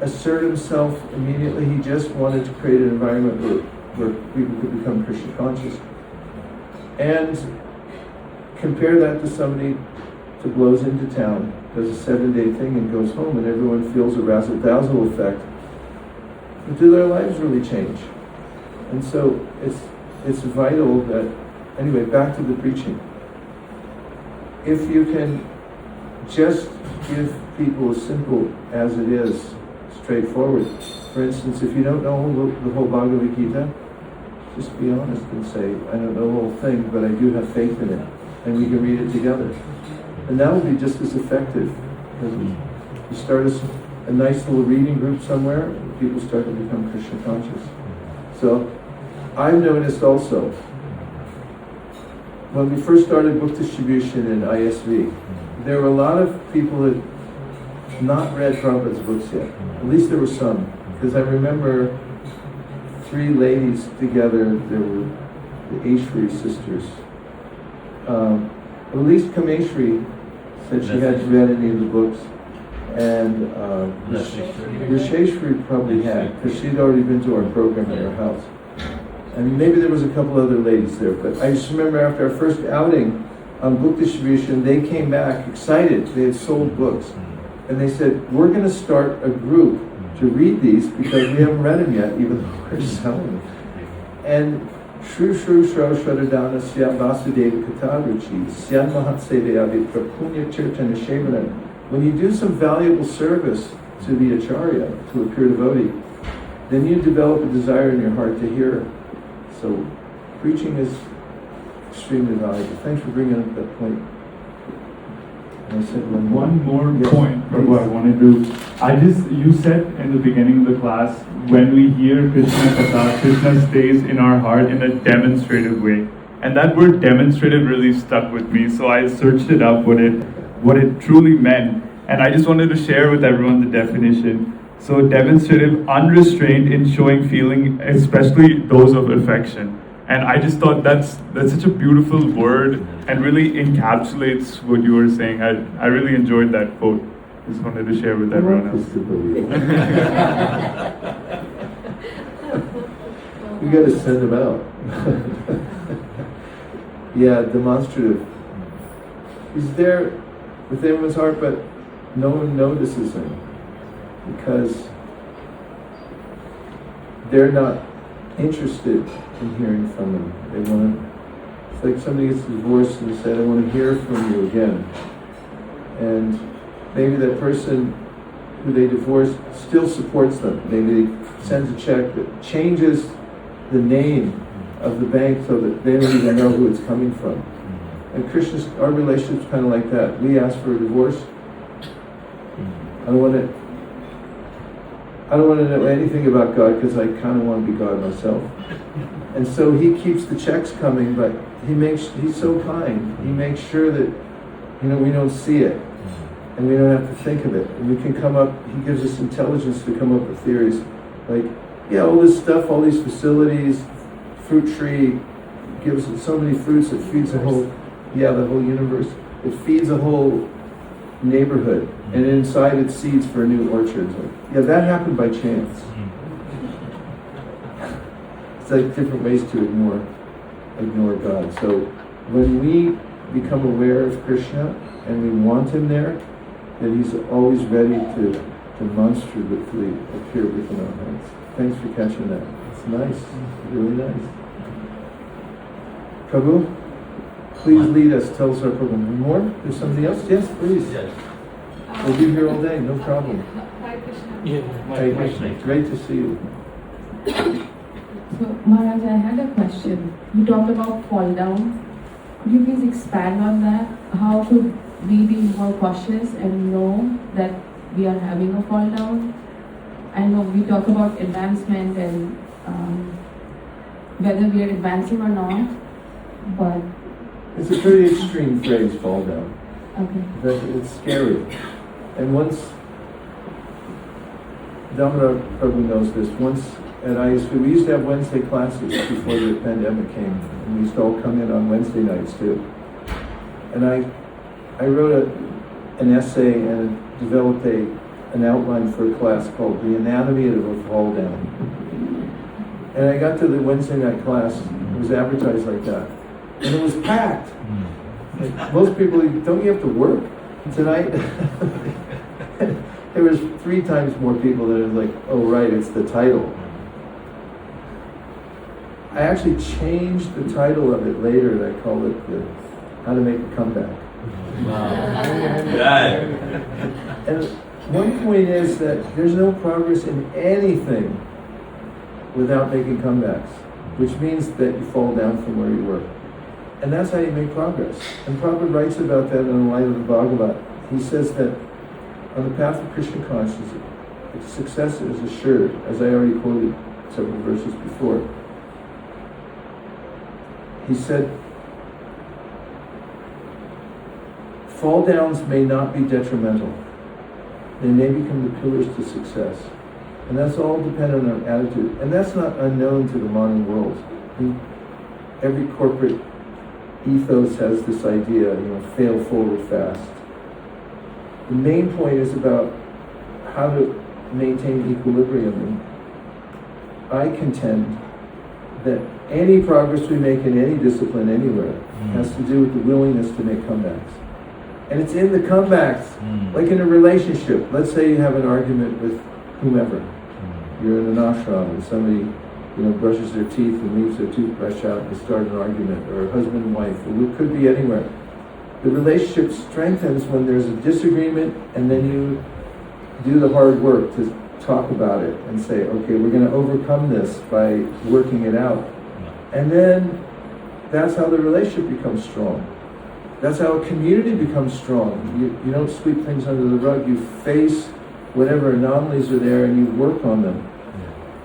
assert himself immediately. He just wanted to create an environment where people could become Krishna conscious. And compare that to somebody who blows into town, does a 7-day thing and goes home and everyone feels a razzle-dazzle effect. But do their lives really change? And so it's vital that, anyway, back to the preaching. If you can just give people as simple as it is, straightforward. For instance, if you don't know the whole Bhagavad Gita, just be honest and say, I don't know the whole thing, but I do have faith in it, and we can read it together. And that will be just as effective. Because you start a nice little reading group somewhere, and people start to become Krishna conscious. So, I've noticed also, when we first started book distribution in ISV, there were a lot of people that had not read Prabhupada's books yet. At least there were some. Because I remember 3 ladies together, there were the Aishwari sisters. At least Kameshwari said she hadn't read any of the books. And Risheshwari probably had, because she'd already been to our program at our house. And maybe there was a couple other ladies there, but I just remember after our first outing on book distribution, they came back excited. They had sold books. And they said, we're going to start a group to read these because we haven't read them yet, even though we're selling them. And Shru Shru Shro Shradadana Syam Vasudeva Katavruchi Syam Mahatsevayavi Prapunya Chirtana Shevana. When you do some valuable service to the Acharya, to a pure devotee, then you develop a desire in your heart to hear. So preaching is extremely valuable. Thanks for bringing up that point. And I said one more point, Prabhu, I wanted to You said in the beginning of the class, when we hear Kṛṣṇa Katha, Krishna stays in our heart in a demonstrative way. And that word demonstrative really stuck with me, so I searched it up, what it truly meant. And I just wanted to share with everyone the definition. So demonstrative, unrestrained in showing feeling, especially those of affection. And I just thought that's such a beautiful word and really encapsulates what you were saying. I really enjoyed that quote. Just wanted to share with everyone else. We got to send them out. Yeah, demonstrative. He's there with everyone's heart, but no one notices him because they're not interested in hearing from him. They want to. It's like somebody gets divorced and said, "I want to hear from you again," and maybe that person who they divorced still supports them. Maybe sends a check that changes the name of the bank so that they don't even know who it's coming from. And Krishna's, our relationship's kind of like that. We ask for a divorce. I don't want to know anything about God because I kind of want to be God myself. And so he keeps the checks coming, but he's so kind. He makes sure that we don't see it. And we don't have to think of it. And we can come up, he gives us intelligence to come up with theories. Like, all this stuff, all these facilities, fruit tree gives us so many fruits, it feeds the whole universe. It feeds a whole neighborhood. And inside it seeds for a new orchard. That happened by chance. It's like different ways to ignore God. So when we become aware of Krishna and we want him there, then he's always ready to demonstratively appear within our hearts. Thanks for catching that. It's nice. Really nice. Prabhu, please lead us. Tell us our program. More? There's somebody else? Yes, please. Yes. We'll be here all day. No problem. Hi, Krishna. Hey, Krishna. Great to see you. So, Maharaj, I had a question. You talked about fall down. Could you please expand on that? How could we be more cautious and know that we are having a fall down? I know we talk about advancement and whether we are advancing or not, but... It's a pretty extreme phrase, fall down. Okay. It's scary. And once, Damodar Prabhu knows this, we used to have Wednesday classes before the pandemic came, and we used to all come in on Wednesday nights too. And I wrote an essay and developed an outline for a class called The Anatomy of a Fall Down. And I got to the Wednesday night class, it was advertised like that, and it was packed. Like most people, don't you have to work? Tonight, there was 3 times more people that was like, oh right, it's the title. I actually changed the title of it later, and I called it How to Make a Comeback. Wow. And one point is that there's no progress in anything without making comebacks, which means that you fall down from where you were. And that's how you make progress. And Prabhupada writes about that in the light of the Bhagavad. He says that on the path of Krishna consciousness, success is assured, as I already quoted several verses before. He said, fall downs may not be detrimental. They may become the pillars to success. And that's all dependent on attitude. And that's not unknown to the modern world. Every corporate ethos has this idea, fail forward fast. The main point is about how to maintain equilibrium. And I contend that any progress we make in any discipline anywhere has to do with the willingness to make comebacks. And it's in the comebacks, like in a relationship. Let's say you have an argument with whomever. You're in an ashram and somebody brushes their teeth and leaves their toothbrush out and start an argument, or a husband and wife, or it could be anywhere. The relationship strengthens when there's a disagreement, and then you do the hard work to talk about it and say, okay, we're going to overcome this by working it out. And then that's how the relationship becomes strong. That's how a community becomes strong. You don't sweep things under the rug. You face whatever anomalies are there, and you work on them.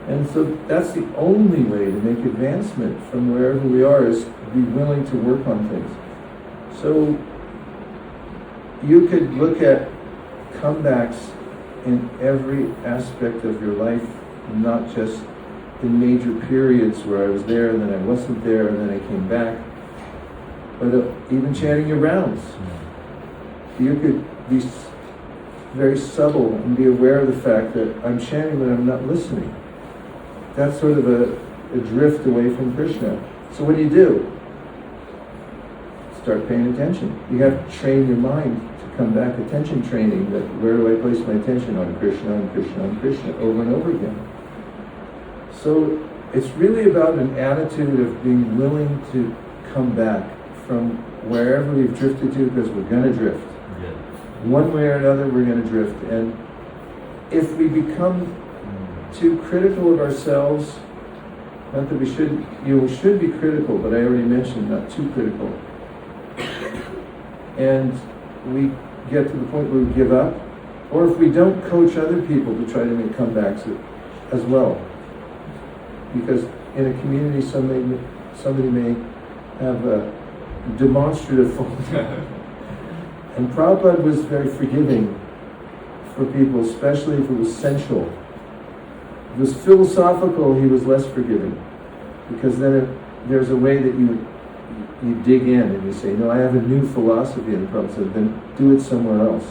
And so that's the only way to make advancement from wherever we are, is to be willing to work on things. So you could look at comebacks in every aspect of your life, not just in major periods where I was there and then I wasn't there and then I came back, but even chanting your rounds. You could be very subtle and be aware of the fact that I'm chanting but I'm not listening. That's sort of a drift away from Krishna. So what do? Start paying attention. You have to train your mind to come back, attention training, that where do I place my attention? On Krishna, on Krishna, on Krishna, over and over again. So it's really about an attitude of being willing to come back from wherever we've drifted to, because we're going to drift. Yeah. One way or another, we're going to drift. And if we become too critical of ourselves, not that we should, we should be critical, but I already mentioned not too critical. And we get to the point where we give up, or if we don't coach other people to try to make comebacks as well. Because in a community, somebody may have a demonstrative fault. And Prabhupada was very forgiving for people, especially if it was sensual. If it was philosophical, he was less forgiving. Because then there's a way that you dig in and you say, no, I have a new philosophy, and Prabhupada said, then do it somewhere else.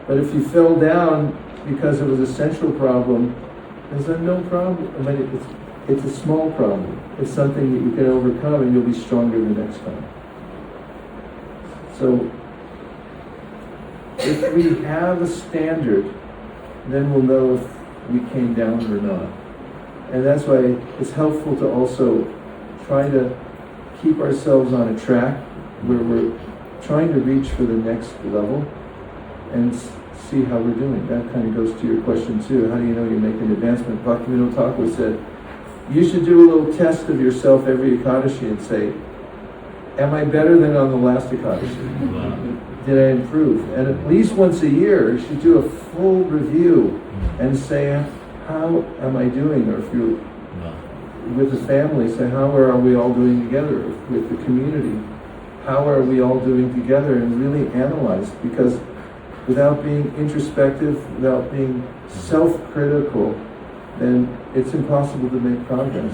But if you fell down because it was a sensual problem, there's no problem. I mean, it's a small problem. It's something that you can overcome and you'll be stronger the next time. So, if we have a standard, then we'll know if we came down or not. And that's why it's helpful to also try to keep ourselves on a track where we're trying to reach for the next level and see how we're doing. That kind of goes to your question too. How do you know you're making advancement? Bhaktivinoda Thakur said, you should do a little test of yourself every Ekadashi and say, am I better than on the last Ekadashi? Did I improve? And at least once a year, you should do a full review and say, how am I doing? Or if you're with the family, say, how are we all doing together? With the community, how are we all doing together? And really analyze, because without being introspective, without being self-critical, then it's impossible to make progress.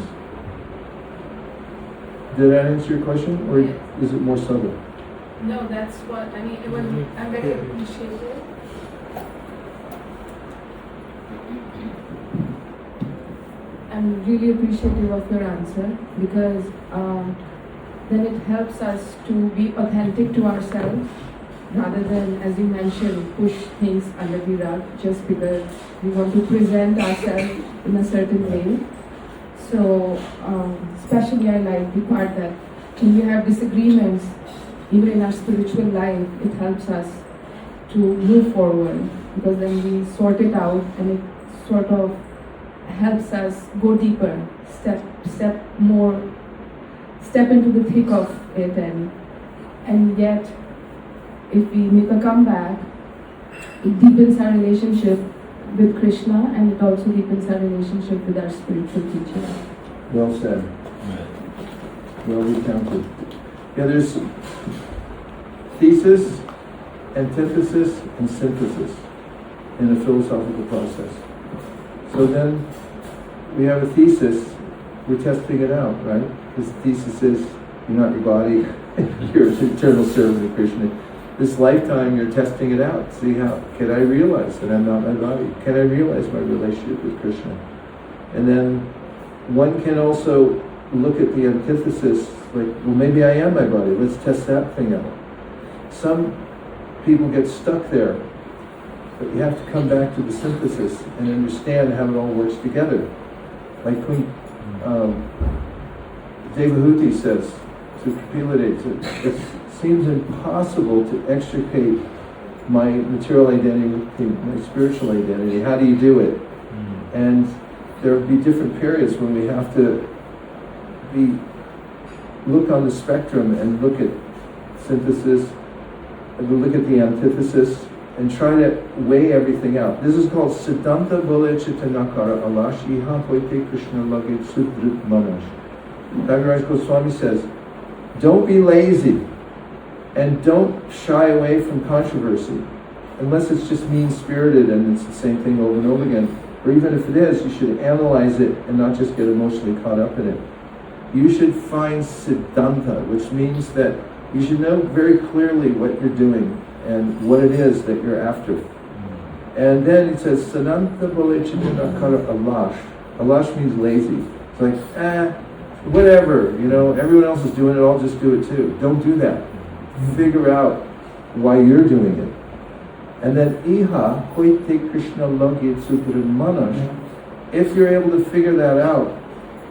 Did that answer your question, or is it more subtle? No, that's what I mean. I'm very appreciative. I'm really appreciative of your answer, because then it helps us to be authentic to ourselves, rather than, as you mentioned, push things under the rug just because we want to present ourselves in a certain way. So, especially I like the part that when we have disagreements, even in our spiritual life, it helps us to move forward, because then we sort it out and it sort of helps us go deeper, step into the thick of it, and yet if we make a comeback, it deepens our relationship with Krishna, and it also deepens our relationship with our spiritual teacher. Well said. Well recounted. Yeah, there's thesis, antithesis, and synthesis in a philosophical process. So then we have a thesis, we're testing it out, right? This thesis is, you're not your body, you're an eternal servant of Krishna. This lifetime you're testing it out. See how, can I realize that I'm not my body? Can I realize my relationship with Krishna? And then one can also look at the antithesis, like, well, maybe I am my body, let's test that thing out. Some people get stuck there, but you have to come back to the synthesis and understand how it all works together. Like Queen Devahuti says to Kapilade, it seems impossible to extricate my material identity with my spiritual identity. How do you do it? And there will be different periods when we have to look on the spectrum and look at synthesis, and look at the antithesis, and try to weigh everything out. This is called Siddhanta Bole Chitanakara Alash Iha Hoite Krishna Lagit Sudrit Manash. Bhagavad Goswami says, don't be lazy and don't shy away from controversy, unless it's just mean-spirited and it's the same thing over and over again. Or even if it is, you should analyze it and not just get emotionally caught up in it. You should find Siddhanta, which means that you should know very clearly what you're doing and what it is that you're after. And then it says, Siddhanta Bole Chitanakara Alash. Alash means lazy. It's like, whatever, everyone else is doing it, I'll just do it too. Don't do that. Figure out why you're doing it. And then Iha Hoite Krishna Lagit Sudrid Manash. If you're able to figure that out,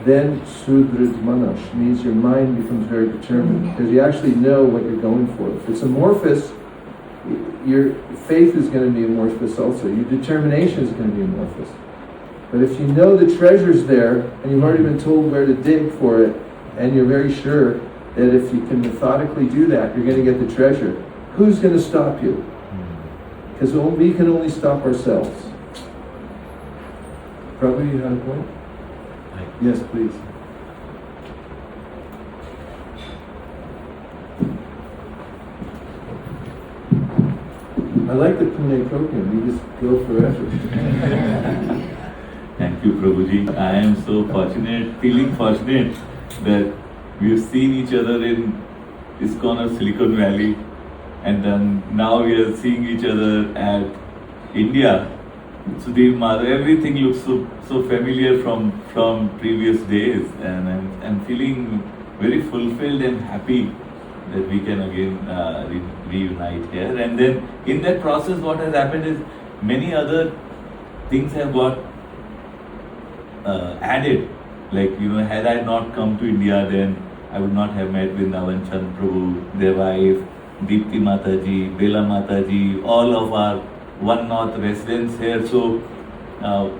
then Sudrid Manash means your mind becomes very determined, because you actually know what you're going for. If it's amorphous, your faith is going to be amorphous also. Your determination is going to be amorphous. But if you know the treasure's there, and you've already been told where to dig for it, and you're very sure that if you can methodically do that, you're going to get the treasure, who's going to stop you? Because we can only stop ourselves. Prabhu, you had a point? Yes, please. I like the Pune program. We just go forever. Thank you, Prabhuji. I am so fortunate, feeling fortunate that we've seen each other in ISKCON of Silicon Valley, and then now we are seeing each other at India. Sudhir Madhav, everything looks so familiar from previous days, and I'm feeling very fulfilled and happy that we can again reunite here. And then in that process, what has happened is many other things have got added. Like, had I not come to India, then I would not have met Vrindavan Chand Prabhu, their wife, Deepti Mataji, Bela Mataji, all of our One North residents here. So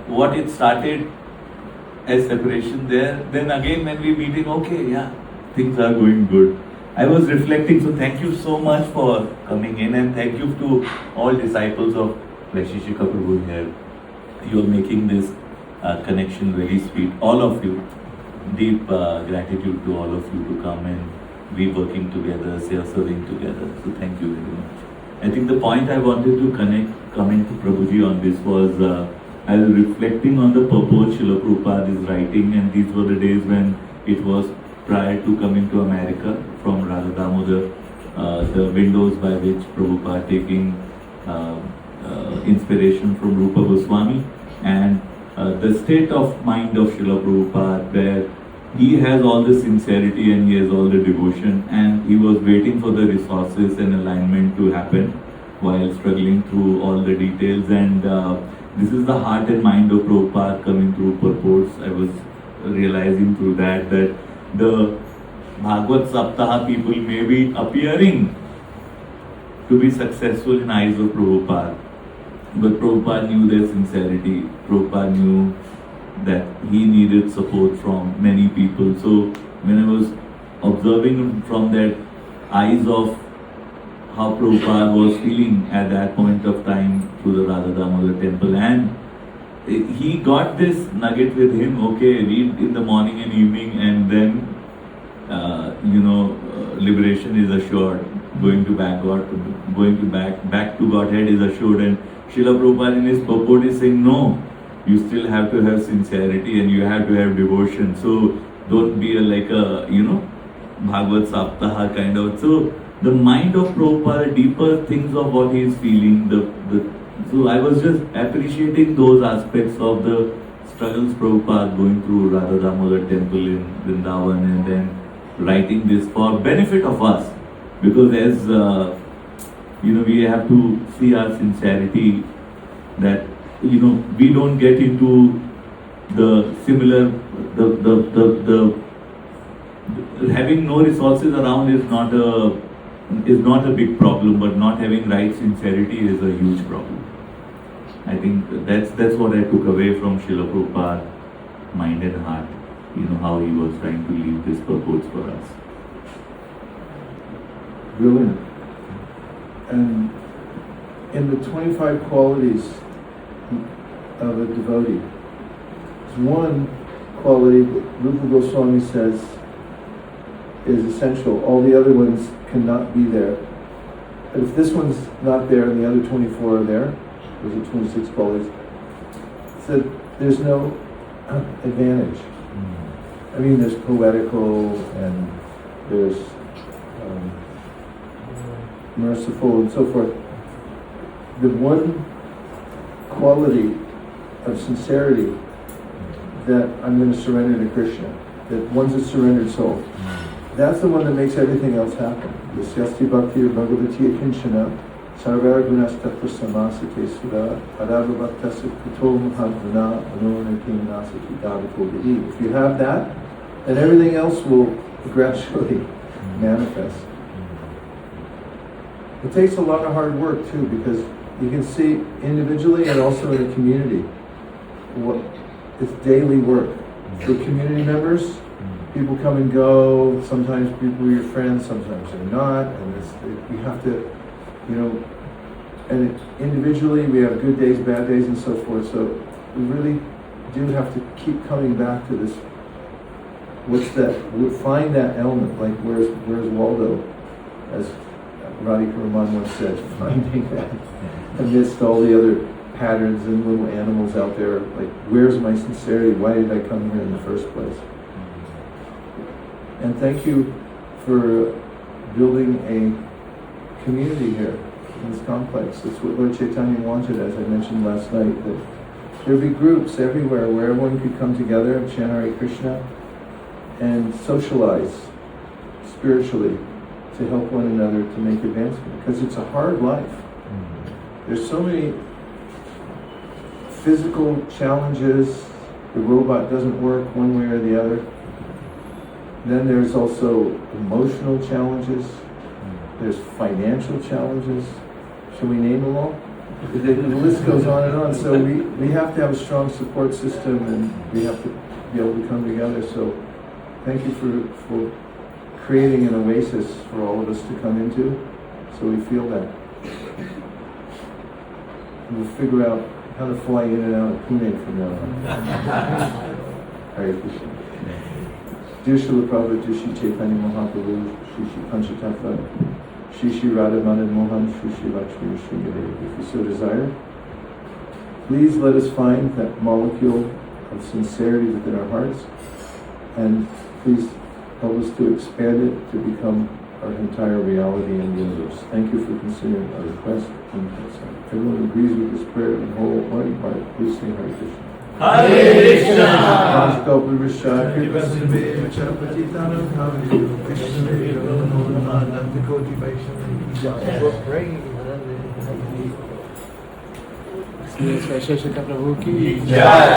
what it started as separation there, then again when we meeting, okay, yeah, things are going good. I was reflecting, so thank you so much for coming in, and thank you to all disciples of Vaisesika Prabhu here. You are making this connection very sweet. All of you, deep gratitude to all of you to come and be working together, serving together. So thank you very much. I think the point I wanted to comment to Prabhuji on this was, I was reflecting on the purport Srila Prabhupada is writing, and these were the days when it was prior to coming to America from Radha Damodar, the windows by which Prabhupada taking inspiration from Rupa Goswami, and the state of mind of Srila Prabhupada, where he has all the sincerity and he has all the devotion, and he was waiting for the resources and alignment to happen while struggling through all the details. And this is the heart and mind of Prabhupada coming through purports. I was realizing through that the Bhagavad Saptaha people may be appearing to be successful in eyes of Prabhupada, but Prabhupada knew their sincerity. Prabhupada knew that he needed support from many people. So when I was observing from that eyes of how Prabhupada was feeling at that point of time to the Radha Damodar temple, and he got this nugget with him, okay, read in the morning and evening, and then liberation is assured, going back to Godhead is assured. And Srila Prabhupada in his purport is saying, no, you still have to have sincerity and you have to have devotion. So don't be like a Bhagavad Saptaha kind of. So the mind of Prabhupada, deeper things of what he is feeling. So I was just appreciating those aspects of the struggles Prabhupada going through Radha Damodar temple in Vrindavan, and then writing this for benefit of us, because as we have to see our sincerity, that we don't get into the similar the having no resources around is not a big problem, but not having right sincerity is a huge problem. I think that's what I took away from Srila Prabhupada, mind and heart, how he was trying to leave this purpose for us. Brilliant. And in the 25 qualities of a devotee, there's one quality that Rupa Goswami says is essential. All the other ones cannot be there. But if this one's not there and the other 24 are there, those are 26 qualities, so there's no advantage. I mean, there's poetical and there's merciful and so forth. The one quality of sincerity that I'm going to surrender to Krishna, that one's a surrendered soul, that's the one that makes everything else happen. Yasyasti bhakti bhagavati kṛṣṇa sarvara gunastatra samasate sudha adava bhaktasya kuto mahadvana anuranakim nasati davato vihi. If you have that, then everything else will gradually manifest. It takes a lot of hard work too, because you can see individually and also in a community it's daily work. For community members, people come and go, sometimes people are your friends, sometimes they're not, and you have to, and individually we have good days, bad days, and so forth, so we really do have to keep coming back to this, find that element, like where's Waldo, as Radhika Raman once said, finding that amidst all the other patterns and little animals out there, like where's my sincerity, why did I come here in the first place? And thank you for building a community here in this complex. That's what Lord Chaitanya wanted, as I mentioned last night, that there'd be groups everywhere where everyone could come together and chant Hare Krishna and socialize spiritually to help one another to make advancement. Because it's a hard life. There's so many physical challenges. The robot doesn't work one way or the other. Then there's also emotional challenges. There's financial challenges. Shall we name them all? The list goes on and on. So we have to have a strong support system, and we have to be able to come together. So thank you for creating an oasis for all of us to come into, so we feel that. And we'll figure out how to fly in and out of Pune from now on. Hare Krishna. Dear Srila Prabhupada, dear Shri Chaitanya Mahaprabhu, Shri Shri Panchatattva, Shri Shri Radha Madan Mohan, Shri Shri Lakshmi, Shri Gadev. If you so desire, please let us find that molecule of sincerity within our hearts, and please help us to expand it to become our entire reality in the universe. Thank you for considering our request. Everyone agrees with this prayer in wholehearted heart. Please sing Hare Krishna. Hare Krishna. Vaisesika Prabhu ki Jai.